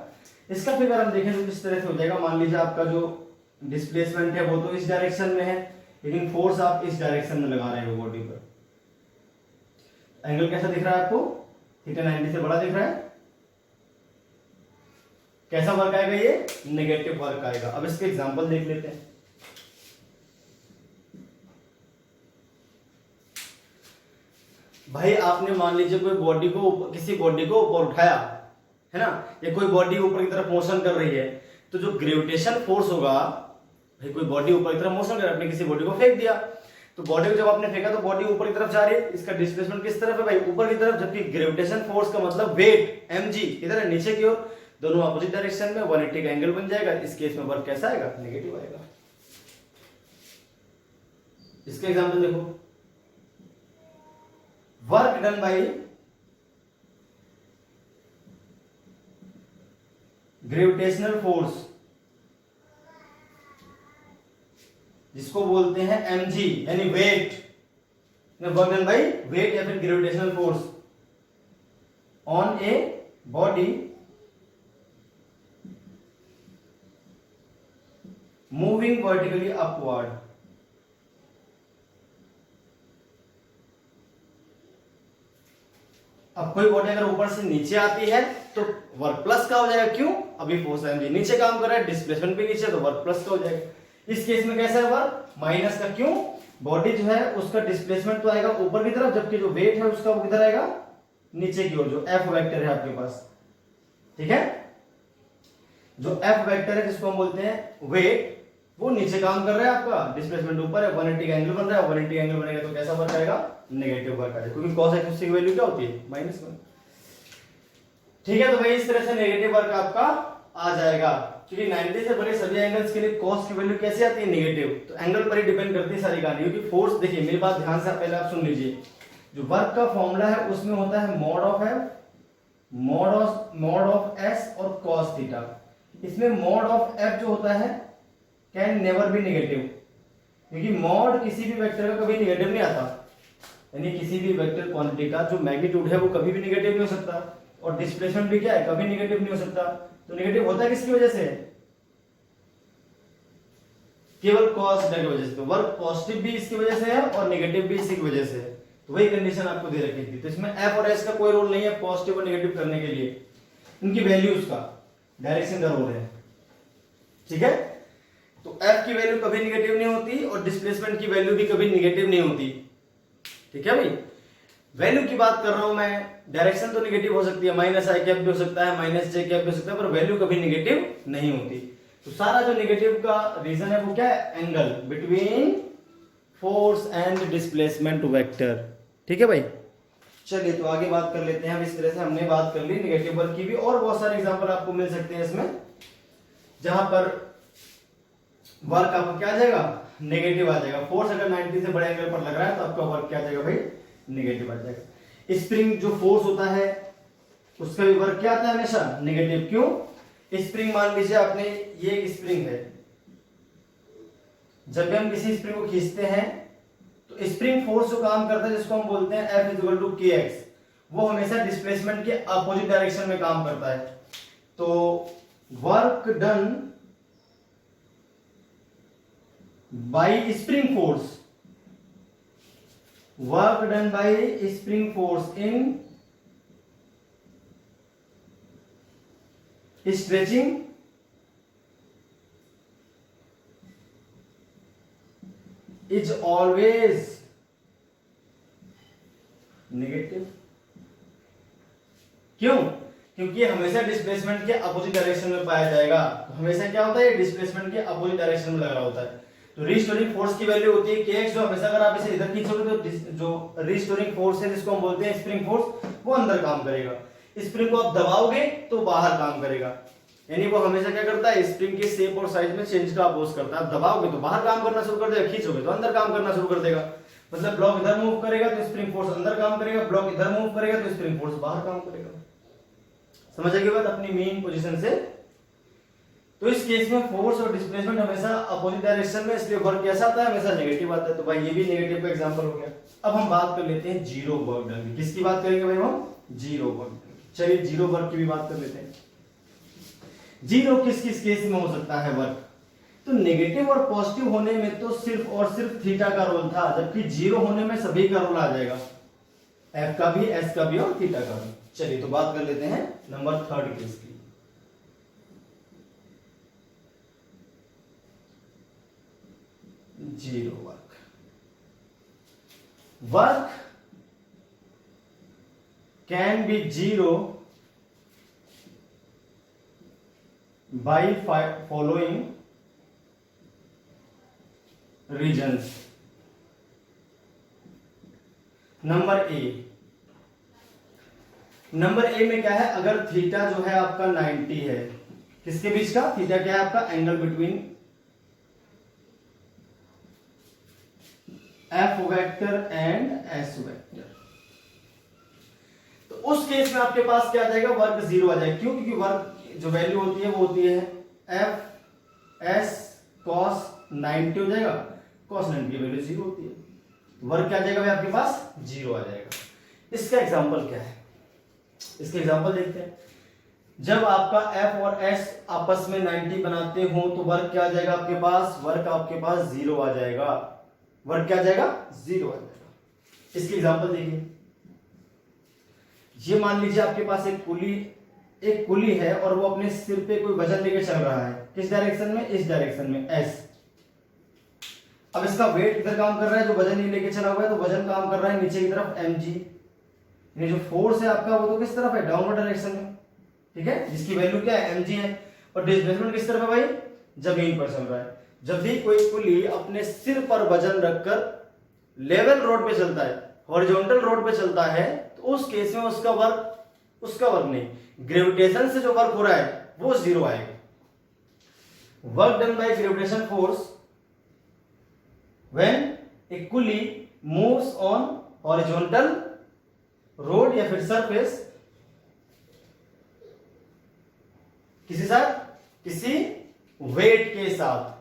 S1: इसका फिगर हम देखें तो किस तरह से हो जाएगा। मान लीजिए आपका जो डिस्प्लेसमेंट है वो तो इस डायरेक्शन में है, लेकिन फोर्स आप इस डायरेक्शन में लगा रहे हो बॉडी पर। एंगल कैसा दिख रहा है आपको, थीटा 90 से बड़ा दिख रहा है। कैसा वर्क आएगा, ये नेगेटिव वर्क आएगा। अब इसके एग्जांपल देख लेते हैं। भाई आपने मान लीजिए कोई बॉडी को, किसी बॉडी को ऊपर उठाया है ना, या कोई बॉडी ऊपर की तरफ मोशन कर रही है, तो जो ग्रेविटेशन फोर्स होगा भाई कोई बॉडी ऊपर की तरफ मोशन कर, आपने किसी बॉडी को फेंक दिया, तो बॉडी को जब आपने फेंका तो बॉडी ऊपर की तरफ जा रही है, इसका डिस्प्लेसमेंट किस तरफ है भाई, ऊपर की तरफ, जबकि ग्रेविटेशन फोर्स का मतलब वेट mg इधर है नीचे की ओर, दोनों अपोजिट डायरेक्शन में 180 का एंगल बन जाएगा। इस केस में वर्क कैसा आएगा, नेगेटिव आएगा। इसका एग्जांपल देखो, work done by gravitational force, जिसको बोलते हैं mg यानी weight, work done by weight या फिर gravitational force on a body moving vertically upward. अब कोई बॉडी अगर ऊपर से नीचे आती है तो वर्क प्लस का हो जाएगा, क्यों, अभी फोर्स mg नीचे काम कर रहा है, डिस्प्लेसमेंट भी नीचे, तो वर्क प्लस का हो जाएगा। इस केस में कैसा है वर्क, माइनस का, क्यों, बॉडी जो है उसका डिस्प्लेसमेंट तो आएगा ऊपर की तरफ, जबकि जो वेट है उसका वो किधर आएगा, नीचे की ओर, जो एफ वेक्टर है आपके पास, ठीक है, जो एफ वेक्टर है जिसको हम बोलते हैं वेट, वो नीचे काम कर रहा है, आपका डिस्प्लेसमेंट ऊपर है, 180 का एंगल बन रहा है, 180 का एंगल बनेगा तो कैसा वर्क आएगा, नेगेटिव वर्क आएगा, क्योंकि cos x की वैल्यू क्या होती है, -1। ठीक है, तो भाई इस तरह से नेगेटिव वर्क आपका आ जाएगा, क्योंकि 90 से बड़े सभी एंगल्स के लिए cos की वैल्यू कैसे आती है, नेगेटिव, तो एंगल पर ही डिपेंड करती है सारी कहानी, क्योंकि फोर्स, देखिए मेरी बात ध्यान से पहले आप सुन लीजिए, जो वर्क का फॉर्मूला है उसमें होता है mod of f, mod of s और cos थीटा। इसमें मॉड ऑफ f जो होता है कैन नेवर बी नेगेटिव, क्योंकि मॉड किसी भी वेक्टर का कभी नेगेटिव नहीं आता, यानी किसी भी वेक्टर क्वांटिटी का जो मैग्नीट्यूड है वो कभी भी नेगेटिव नहीं हो सकता, और डिस्प्लेसमेंट भी क्या है, कभी नेगेटिव नहीं हो सकता। तो नेगेटिव होता है किसकी वजह से, केवल cos थीटा की वजह से, तो वर्क पॉजिटिव भी इसकी वजह से है और नेगेटिव भी इसी की वजह से है, तो वही कंडीशन आपको दे रखी थी। तो इसमें f और s का कोई रोल नहीं है पॉजिटिव और नेगेटिव करने के लिए, इनकी वैल्यूज का डायरेक्शन का रोल है, ठीक है। तो f की वैल्यू कभी नेगेटिव नहीं होती और डिस्प्लेसमेंट की वैल्यू भी कभी नेगेटिव नहीं होती, ठीक है भाई। वैल्यू की बात कर रहा हूं मैं, डायरेक्शन तो नेगेटिव हो सकती है, -i कैप भी हो सकता है, -j कैप भी हो सकता है, पर वैल्यू कभी नेगेटिव नहीं होती। तो सारा जो नेगेटिव का रीजन है वो क्या है, angle between force and displacement vector, ठीक है भाई। चलिए तो आगे बात कर लेते हैं हम। इस तरह से हमने बात कर ली नेगेटिव वर्क की भी, और बहुत सारे एग्जांपल आपको मिल सकते हैं इसमें, जहां पर वर्क आपको क्या आ जाएगा, नेगेटिव आ जाएगा। फोर्स अगर 90 से बड़े एंगल पर लग रहा है तो आपका वर्क क्या आ जाएगा भाई, नेगेटिव आ जाएगा। स्प्रिंग जो फोर्स होता है उसका भी वर्क क्या आता है, हमेशा नेगेटिव, क्यों, स्प्रिंग मान लीजिए आपने, ये एक स्प्रिंग है, जब भी हम किसी स्प्रिंग को खींचते हैं तो स्प्रिंग फोर्स जो काम करता है जिसको हम बोलते हैं F = kx, वो हमेशा डिस्प्लेसमेंट के अपोजिट डायरेक्शन में काम करता है। तो work done bye spring force, work done bye spring force in stretching is always negative, क्यों, क्योंकि हमेशा डिस्प्लेसमेंट के अपोजिट डायरेक्शन में पाया जाएगा। तो हमेशा क्या होता है, डिस्प्लेसमेंट के अपोजिट डायरेक्शन में लग रहा होता है। तो रिस्टोरिंग फोर्स की वैल्यू होती है kx, जो हमेशा अगर आप इसे इधर खींचोगे तो जो रिस्टोरिंग फोर्स है जिसको हम बोलते हैं स्प्रिंग फोर्स, वो अंदर काम करेगा। स्प्रिंग को आप दबाओगे तो बाहर काम करेगा, यानी वो हमेशा क्या करता है, स्प्रिंग के शेप और साइज में चेंज का अपोज करता है। आप दबाओगे तो बाहर काम करना शुरू कर देगा, खींचोगे तो अंदर काम करना शुरू कर देगा। मतलब ब्लॉक इधर मूव करेगा तो स्प्रिंग फोर्स अंदर काम करेगा, ब्लॉक इधर मूव करेगा तो स्प्रिंग फोर्स बाहर काम करेगा। समझ आएगी बात अपनी मेन पोजीशन से। तो इस केस में फोर्स और डिस्प्लेसमेंट हमेशा अपोजिट डायरेक्शन में, इसलिए वर्क कैसा आता है, हमेशा नेगेटिव आता है। तो भाई ये भी नेगेटिव का एग्जांपल हो गया। अब हम बात कर लेते हैं जीरो वर्क डन की। किसकी बात करेंगे भाई हम, जीरो वर्क। चलिए जीरो वर्क की भी बात कर लेते हैं। जीरो किस किस केस में हो सकता है वर्क, तो नेगेटिव और पॉजिटिव होने में तो सिर्फ और सिर्फ थीटा का रोल था, जबकि जीरो होने में सभी का रोल आ जाएगा, एफ का भी, एस का भी और थीटा का भी। चलिए तो बात कर लेते हैं नंबर 3 केस की। Zero work, work can be zero by following reasons. Number A में क्या है, अगर थीटा जो है आपका 90 है, किसके बीच का थीटा क्या है आपका, angle between F vector and S vector, तो उस केस में आपके पास क्या आ जाएगा, वर्ग 0 आ जाएगा। क्यों? क्योंकि वर्ग जो वैल्यू होती है वो होती है एफ एस कॉस 90 हो जाएगा, कॉस 90 की वैल्यू 0 होती है, वर्ग क्या आ जाएगा भाई आपके पास 0 आ जाएगा। इसका एग्जांपल क्या है, इसके एग्जांपल देखते हैं। जब आपका f और s आपस में 90 बनाते हो तो वर्ग क्या आ जाएगा आपके पास, वर्ग आपके पास 0 आ जाएगा, वर्ग क्या आ जाएगा 0 आ जाएगा। इसके एग्जांपल देखिए, ये मान लीजिए आपके पास एक कुली है और वो अपने सिर पे कोई वजन लेके चल रहा है, किस डायरेक्शन में, इस डायरेक्शन में s। अब इसका वेट इधर काम कर रहा है, जो वजन नहीं लेके चला हुआ है, तो वजन काम कर रहा है नीचे की तरफ mg, ये जो फोर्स है आपका वो तो किस तरफ है, डाउनवर्ड डायरेक्शन में, ठीक है, जिसकी वैल्यू क्या है mg है, और डिस्प्लेसमेंट किस तरफ है भाई, जमीन पर चल रहा है। जब भी कोई कुली अपने सिर पर वजन रखकर लेवल रोड पे चलता है, हॉरिजॉन्टल रोड पे चलता है, तो उस केस में उसका वर्क नहीं, ग्रेविटेशन से जो वर्क हो रहा है वो 0 आएगा। Work done by gravitation force when a coolie moves on horizontal road या फिर सरफेस, किसी वेट के साथ,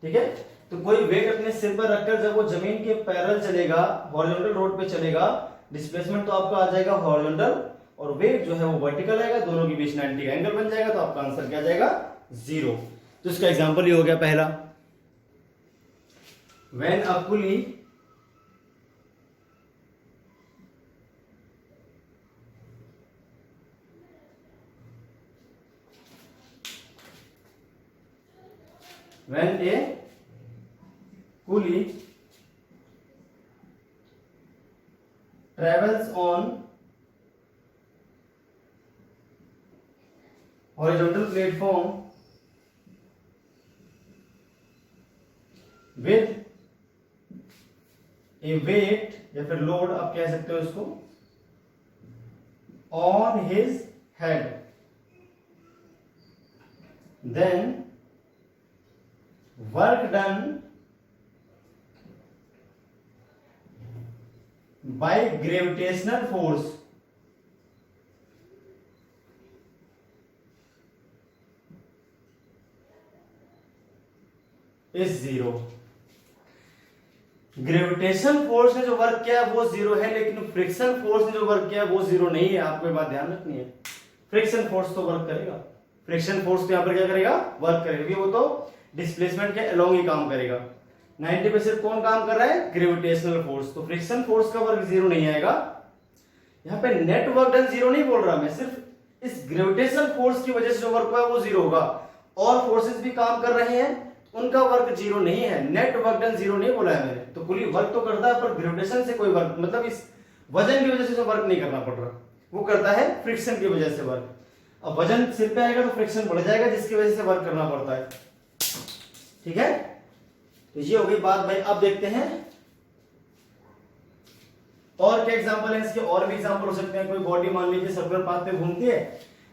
S1: ठीक है। तो कोई वेट अपने सिर पर रखकर जब वो जमीन के पैरेलल चलेगा, हॉरिजॉन्टल रोड पे चलेगा, डिस्प्लेसमेंट तो आपका आ जाएगा हॉरिजॉन्टल और वेट जो है वो वर्टिकल आएगा, दोनों के बीच 90 का एंगल बन जाएगा, तो आपका आंसर क्या आ जाएगा 0। तो इसका एग्जांपल ये हो गया पहला, when a pulley when a pulley travels on horizontal platform with a weight या फिर लोड आप कह सकते हो इसको, on his head, then work done by gravitational force is 0। Gravitation force ने जो वर्क किया है वो 0 है, लेकिन फ्रिक्शन फोर्स ने जो वर्क किया है वो 0 नहीं है। आपको ये बात ध्यान रखनी है, फ्रिक्शन फोर्स तो वर्क करेगा, फ्रिक्शन फोर्स तो यहां पर क्या करेगा, वर्क करेगा, वो तो डिस्प्लेसमेंट के अलोंग ही काम करेगा। 90 पे सिर्फ कौन काम कर रहा है, ग्रेविटेशनल फोर्स, तो फ्रिक्शन फोर्स का वर्क 0 नहीं आएगा। यहाँ पे नेट वर्क डन 0 नहीं बोल रहा मैं, सिर्फ इस ग्रेविटेशनल फोर्स की वजह से जो वर्क हुआ है वो 0 होगा। और फोर्सेस भी काम कर रहे हैं, उनका वर्क 0 नहीं है, नेट वर्क डन 0 नहीं बोला है मैंने। तो कुली वर्क तो करता है पर ग्रेविटेशन से कोई वर्क, मतलब इस वजन की वजह से जो वर्क नहीं करना पड़ रहा, वो करता है फ्रिक्शन की वजह से वर्क। अब वजन सिर पे आएगा तो फ्रिक्शन बढ़ जाएगा, जिसकी वजह से वर्क करना पड़ता है, ठीक है। तो ये हो गई बात भाई। अब देखते हैं और क्या एग्जांपल है इसके, और भी एग्जांपल हो सकते हैं। कोई बॉडी मान लीजिए सर्कुलर पाथ पे घूमती है,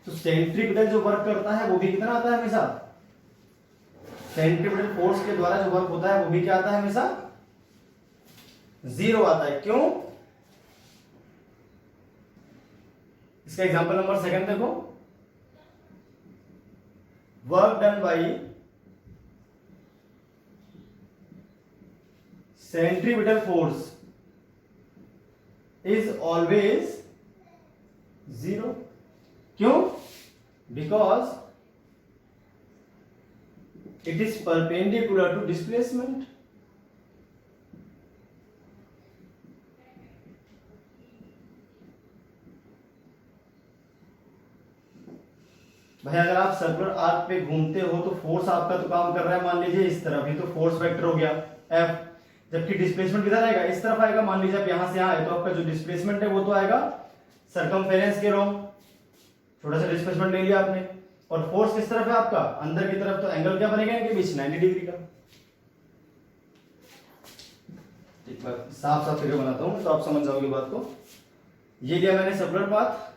S1: तो सेंट्रीपिटल जो वर्क करता है वो भी कितना आता है हमेशा, सेंट्रीपिटल फोर्स के द्वारा जो वर्क होता है वो भी क्या आता है हमेशा 0 आता है। क्यों, इसका एग्जांपल नंबर सेकंड देखो, work done by centripetal force is always 0। क्यों, because it is perpendicular to displacement। भाई अगर आप सर्कुलर आर्क पे घूमते हो तो फोर्स आपका तो काम कर रहा है, मान लीजिए इस तरफ, ये तो फोर्स वेक्टर हो गया F, जबकि डिस्प्लेसमेंट किधर आएगा, इस तरफ आएगा। मान लीजिए आप यहां से यहां आए तो आपका जो डिस्प्लेसमेंट है वो तो आएगा सरकमफेरेंस के रोंग, थोड़ा सा डिस्प्लेसमेंट ले लिया आपने, और फोर्स किस तरफ है आपका, अंदर की तरफ, तो एंगल क्या बनेगा इनके बीच 90 डिग्री का। साफ साफ फिगर बनाता हूं तो आप समझ जाओगे बात को। ये लिया मैंने सर्कुलर पाथ,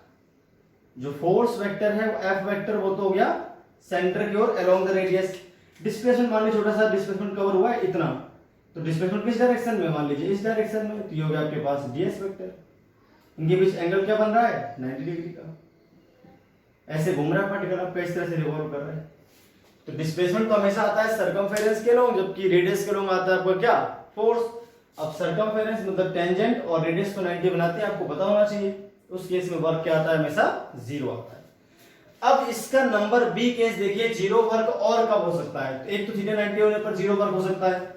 S1: जो फोर्स वेक्टर है एफ वेक्टर वो तो हो गया सेंटर की ओर अलोंग द रेडियस। डिस्प्लेसमेंट मान लीजिए छोटा सा डिस्प्लेसमेंट कवर हुआ है इतना, तो डिस्प्लेसमेंट किस डायरेक्शन में, मान लीजिए इस डायरेक्शन में, तो ये हो गया आपके पास ds वेक्टर। इनके बीच एंगल क्या बन रहा है 90 डिग्री का, ऐसे घूम रहा है पार्टिकल आपका, इस तरह से रिवॉल्व कर रहा है। तो डिस्प्लेसमेंट तो हमेशा आता है सरकमफेरेंस के लॉन्ग, जबकि रेडियस के लॉन्ग आता है आपका क्या फोर्स। अब सरकमफेरेंस मतलब टेंजेंट और रेडियस को 90 बनाते हैं, आपको पता होना चाहिए। उस केस में वर्क क्या आता है, हमेशा 0 आता है। अब इसका नंबर बी केस देखिए, 0 वर्क और कब हो सकता है, तो एक तो थीटा 90 होने पर 0 वर्क हो सकता है,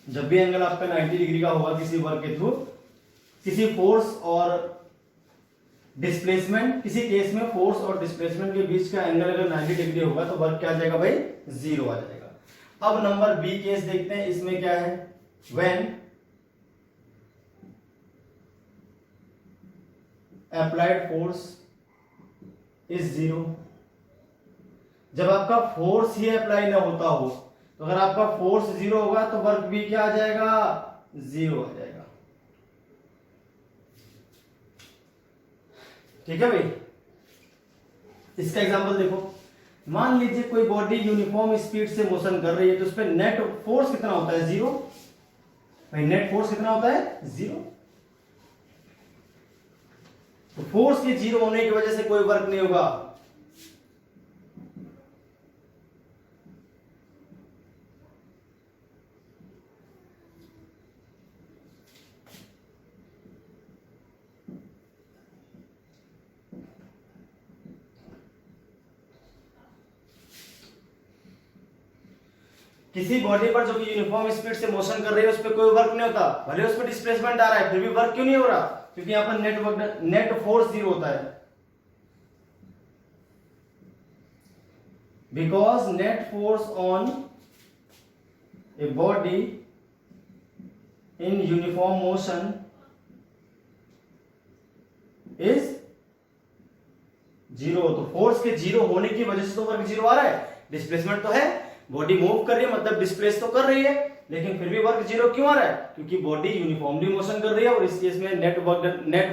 S1: जब भी एंगल आपका 90 डिग्री का होगा किसी वर्क के थ्रू, किसी फोर्स और डिस्प्लेसमेंट, किसी केस में फोर्स और डिस्प्लेसमेंट के बीच का एंगल अगर 90 डिग्री होगा तो वर्क क्या आ जाएगा भाई 0 आ जाएगा। अब नंबर बी केस देखते हैं, इसमें क्या है, व्हेन अप्लाइड फोर्स इज 0। जब आपका फोर्स ही अप्लाई ना होता हो, तो अगर आपका फोर्स 0 होगा तो वर्क भी क्या आ जाएगा 0 आ जाएगा। ठीक है भाई। इसका एग्जांपल देखो, मान लीजिए कोई बॉडी यूनिफॉर्म स्पीड से मोशन कर रही है, तो उस पर नेट फोर्स कितना होता है 0। भाई नेट फोर्स कितना होता है 0। तो फोर्स के 0 होने की वजह से कोई वर्क नहीं होगा। किसी बॉडी पर जो कि यूनिफॉर्म स्पीड से मोशन कर रही है उस पर कोई वर्क नहीं होता, भले उस पर डिस्प्लेसमेंट आ रहा है फिर भी वर्क क्यों नहीं हो रहा, क्योंकि यहां पर नेट फोर्स 0 होता है। Because net force on a body in uniform motion is 0। तो फोर्स के 0 होने की वजह से तो वर्क 0 आ रहा है। डिस्प्लेसमेंट तो है, बॉडी मूव कर रही है मतलब डिस्प्लेस तो कर रही है, लेकिन फिर भी वर्क 0 क्यों आ रहा है, क्योंकि बॉडी यूनिफॉर्मली मोशन कर रही है और इस केस में नेट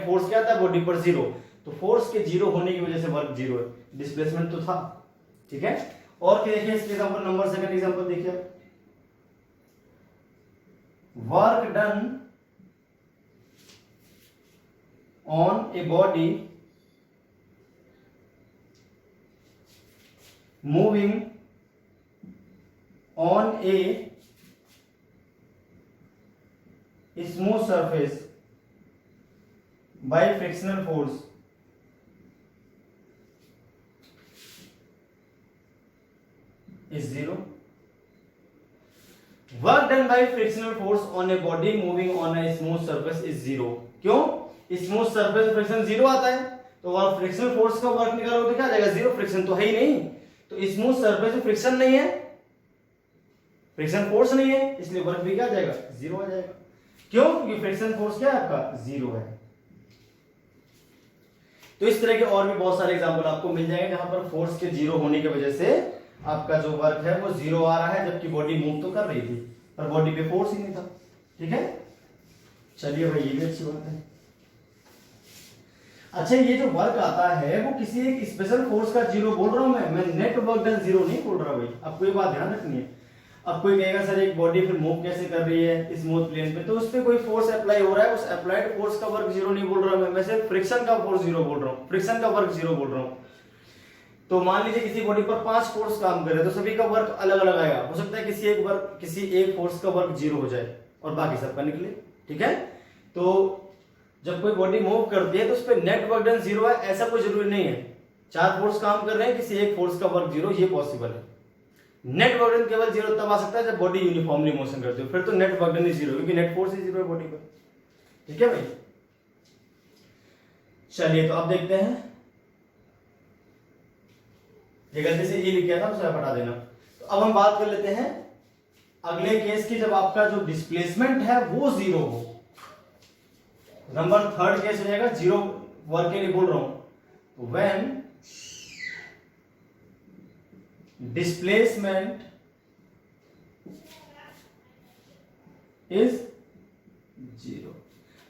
S1: फोर्स क्या आता है बॉडी पर 0। तो फोर्स के 0 होने की वजह से वर्क 0 है, डिस्प्लेसमेंट तो था। ठीक है। और क्या देखिए इसके एग्जांपल, नंबर सेकंड एग्जांपल देखिए, work done on a body moving on a smooth surface by frictional force is 0। Work done by frictional force on a body moving on a smooth surface is 0। क्यों, स्मूथ सरफेस फ्रिक्शन 0 आता है, तो वहां फ्रिक्शनल फोर्स का वर्क निकालोगे तो क्या आ जाएगा 0, फ्रिक्शन तो है ही नहीं। तो स्मूथ सरफेस में फ्रिक्शन नहीं है, फ्रिक्शन फोर्स नहीं है, इसलिए वर्क भी क्या आ जाएगा 0 आ जाएगा। क्यों, क्योंकि फ्रिक्शन फोर्स क्या है आपका 0 है। तो इस तरह के और भी बहुत सारे एग्जांपल आपको मिल जाएंगे जहां पर फोर्स के 0 होने की वजह से आपका जो वर्क है वो 0 आ रहा है, जबकि बॉडी मूव तो कर रही थी पर बॉडी पे फोर्स ही नहीं था। ठीक है, चलिए भाई ये भी अच्छी बात है। अच्छा, ये जो वर्क आता है वो किसी एक स्पेशल फोर्स का 0 बोल रहा हूं मैं नेट वर्क डन 0 नहीं बोल रहा भाई, आपको ये बात ध्यान रखनी है। अब कोई कहेगा सर एक बॉडी फिर मूव कैसे कर रही है स्मूथ प्लेन पे, तो उस पे कोई फोर्स अप्लाई हो रहा है, उस अप्लाइड फोर्स का वर्क 0 नहीं बोल रहा मैं सिर्फ फ्रिक्शन का फोर्स 0 बोल रहा हूँ, फ्रिक्शन का वर्क 0 बोल रहा हूँ। तो मान लीजिए किसी बॉडी पर 5 फोर्स काम कर रहे हैं तो सभी का वर्क अलग अलग आएगा, हो सकता है किसी एक फोर्स का वर्क 0 हो जाए और बाकी सबका निकले। ठीक है, तो जब कोई बॉडी मूव करती है तो उस पर नेट वर्क डन 0 है ऐसा कोई जरूरी नहीं है। 4 फोर्स काम कर रहे हैं, किसी एक फोर्स का वर्क 0, ये पॉसिबल है। नेट वर्क डन केवल 0 तब आ सकता है जब बॉडी यूनिफॉर्मली मोशन करती है, फिर तो नेट वर्क डन ही 0 क्योंकि नेट फोर्स ही 0 है बॉडी पर। ठीक है भाई, चलिए तो अब देखते हैं, ये गलती से ये लिख गया था उसे हटा देना। तो अब हम बात कर लेते हैं अगले केस की, जब आपका जो डिस्प्लेसमेंट है वो 0 हो। नंबर थर्ड केस हो जाएगा, 0 वर्क के लिए बोल रहा हूं, व्हेन displacement is जीरो।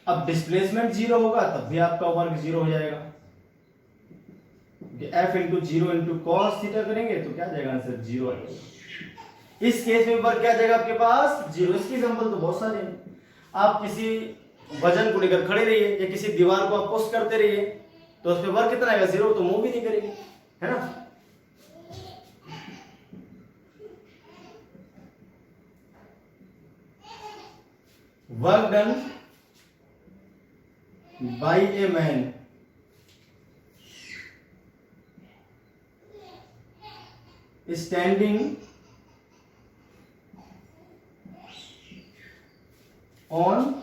S1: अब डिस्प्लेसमेंट जीरो होगा तब भी आपका वर्क जीरो हो जाएगा। F into zero into cos theta करेंगे तो क्या जाएगा आंसर, जीरो आ जाएगा। इस केस में वर्क क्या आ जाएगा आपके पास, जीरो। इसकी एग्जांपल तो बहुत सारे हैं। आप किसी वजन को लेकर खड़े रहिए या किसी दीवार को आप पुश करते रहिए तो उस पर वर्क कितना आएगा, जीरो, तो मूव ही नहीं करेगी, है ना। Work done bye a man standing on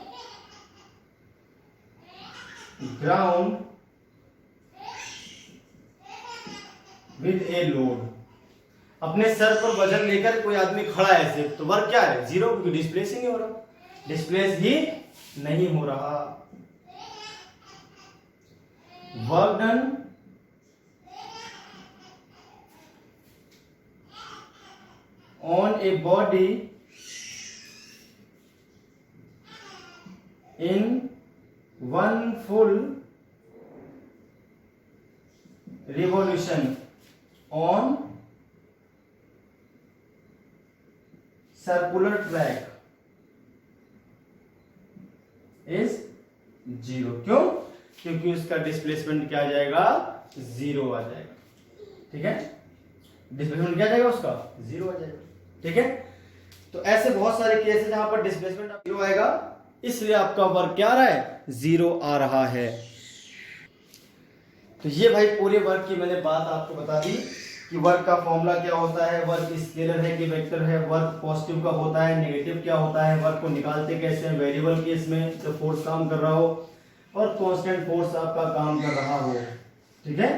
S1: ground with a load. अपने सर पर वजन लेकर कोई आदमी खड़ा है ऐसे, तो वर्क क्या है, जीरो, क्योंकि डिस्प्लेस ही नहीं हो रहा, डिस्प्लेस ही नहीं हो रहा। Work done on a body in one full revolution on circular track is zero. क्यों, क्योंकि उसका डिस्प्लेसमेंट क्या आ जाएगा, जीरो आ जाएगा। ठीक है, डिस्प्लेसमेंट क्या आ जाएगा उसका, जीरो आ जाएगा। ठीक है, तो ऐसे बहुत सारे केस है जहां पर डिस्प्लेसमेंट जीरो आएगा, इसलिए आपका वर्क क्या आ रहा है, जीरो आ रहा है। तो ये भाई पूरे वर्क की मैंने बात आपको बता दी कि वर्क का फॉर्मूला क्या होता है, वर्क स्केलर है कि वेक्टर है, वर्क पॉजिटिव का होता है, नेगेटिव क्या होता है, वर्क को निकालते कैसे हैं, वेरिएबल केस में जब फोर्स काम कर रहा हो और कांस्टेंट फोर्स आपका काम कर रहा हो। ठीक है,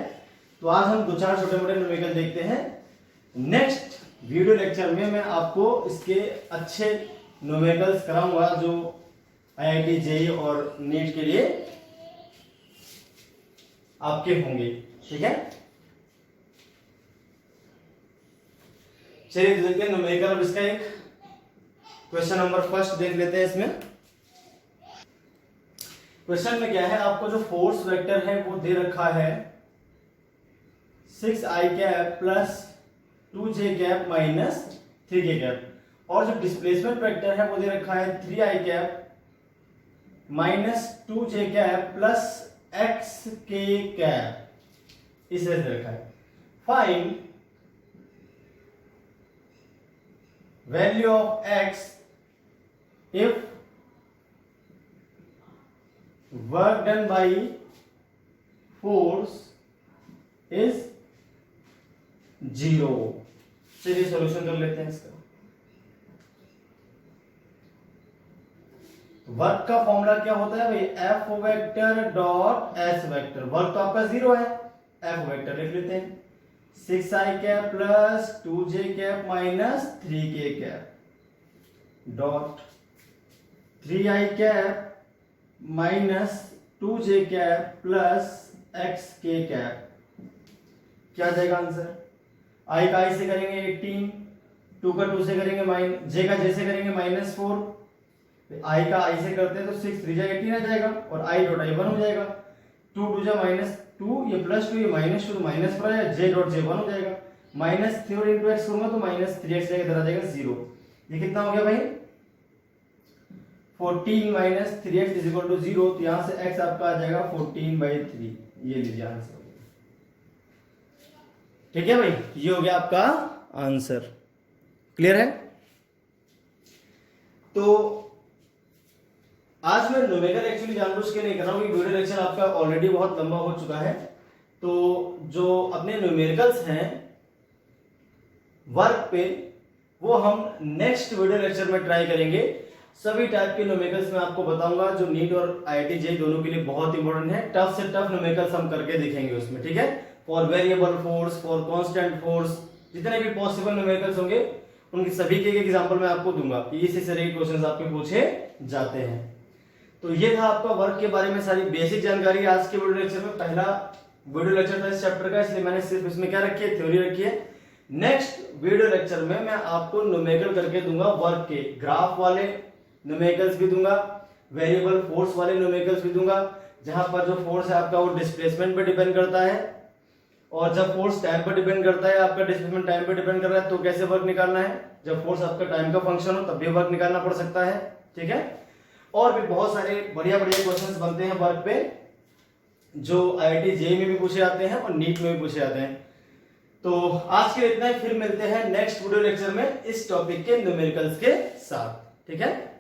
S1: तो आज हम दो चार छोटे मोटे न्यूमेरिकल देखते हैं। नेक्स्ट वीडियो लेक्चर में मैं आपको इसके अच्छे न्यूमेरिकल्स कराऊंगा जो आईआईटी जेईई और नीट के लिए आपके होंगे। ठीक है, चलिए देखते हैं न्यूमेरिकल। इसका एक क्वेश्चन नंबर फर्स्ट देख लेते हैं। इसमें क्वेश्चन में क्या है, आपको जो फोर्स वेक्टर है वो दे रखा है 6i cap plus 2j cap minus 3k cap, और जो डिस्प्लेसमेंट वेक्टर है वो दे रखा है 3i cap minus 2j cap plus xk cap, इस तरह से रखा है। Find value of x if work done by force is zero. चलिए सॉल्यूशन कर लेते हैं इसका। वर्क का फॉर्मूला क्या होता है भाई, F vector dot S vector. Work तो आपका जीरो है, एफ वेक्टर लिख लेते हैं 6i cap plus 2j cap minus 3k cap dot 3i cap minus 2j cap plus xk cap. क्या जाएगा आंसर, i का i से करेंगे 18, 2 का 2 से करेंगे माइनस, j का j से करेंगे -4, i का i से करते हैं तो 6 3 जा 18 आ जाएगा और i डॉट i 1 हो जाएगा। 2 2 जा -2, ये +2, ये -2 तो माइनस पर है, j डॉट j 1 हो जाएगा। -3 इंटू x करूंगा तो -3x जाएगा, इधर आ जाएगा 0। ये कितना हो गया भाई, 14 minus 3x is equal to 0। तो यहां से x आपका आ जाएगा 14/3। ये लीजिए आंसर। ठीक है भाई, ये हो गया आपका आंसर। क्लियर है। तो आज मैं न्यूमेरिकल एक्चुअली जानबूझ के नहीं कर रहा हूं, वीडियो लेक्चर आपका ऑलरेडी बहुत लंबा हो चुका है। तो जो अपने न्यूमेरिकल्स हैं वर्क पे, वो हम नेक्स्ट वीडियो लेक्चर में ट्राई करेंगे। सभी टाइप के न्यूमेरिकल्स मैं आपको बताऊंगा जो नीट और आईआईटी जेईई दोनों के लिए बहुत इंपॉर्टेंट है। टफ से टफ न्यूमेरिकल्स हम करके दिखेंगे उसमें। ठीक है, for variable force, for constant force, जितने भी पॉसिबल न्यूमेरिकल्स होंगे उनके सभी के एग्जांपल मैं आपको दूंगा कि इसी तरह के क्वेश्चंस आपके पूछे जाते हैं। तो ये था आपका वर्क के बारे में सारी बेसिक जानकारी आज के वीडियो लेक्चर में। पहला वीडियो लेक्चर था इस चैप्टर का, इसलिए मैंने सिर्फ इसमें क्या रखी है, थ्योरी रखी है। नेक्स्ट वीडियो लेक्चर में मैं आपको न्यूमेरिकल करके दूंगा, वर्क के ग्राफ वाले न्यूमेरिकल्स भी दूंगा, वेरिएबल फोर्स वाले न्यूमेरिकल्स भी दूंगा, जहां पर जो फोर्स है आपका वो डिस्प्लेसमेंट पे डिपेंड करता है, और जब फोर्स टाइम पर डिपेंड करता है, आपका डिस्प्लेसमेंट टाइम पर डिपेंड कर रहा है, तो कैसे वर्क निकालना है, जब फोर्स आपका टाइम का फंक्शन हो तब भी वर्क निकालना पड़ सकता है। ठीक है, और भी बहुत सारे बढ़िया बढ़िया क्वेश्चंस बनते हैं वर्क पे, जो IIT JEE में भी पूछे जाते हैं और नीट में भी पूछे जाते हैं। तो आज के लिए इतना ही, फिर मिलते हैं नेक्स्ट वीडियो लेक्चर में इस टॉपिक के न्यूमेरिकल्स के साथ। ठीक है।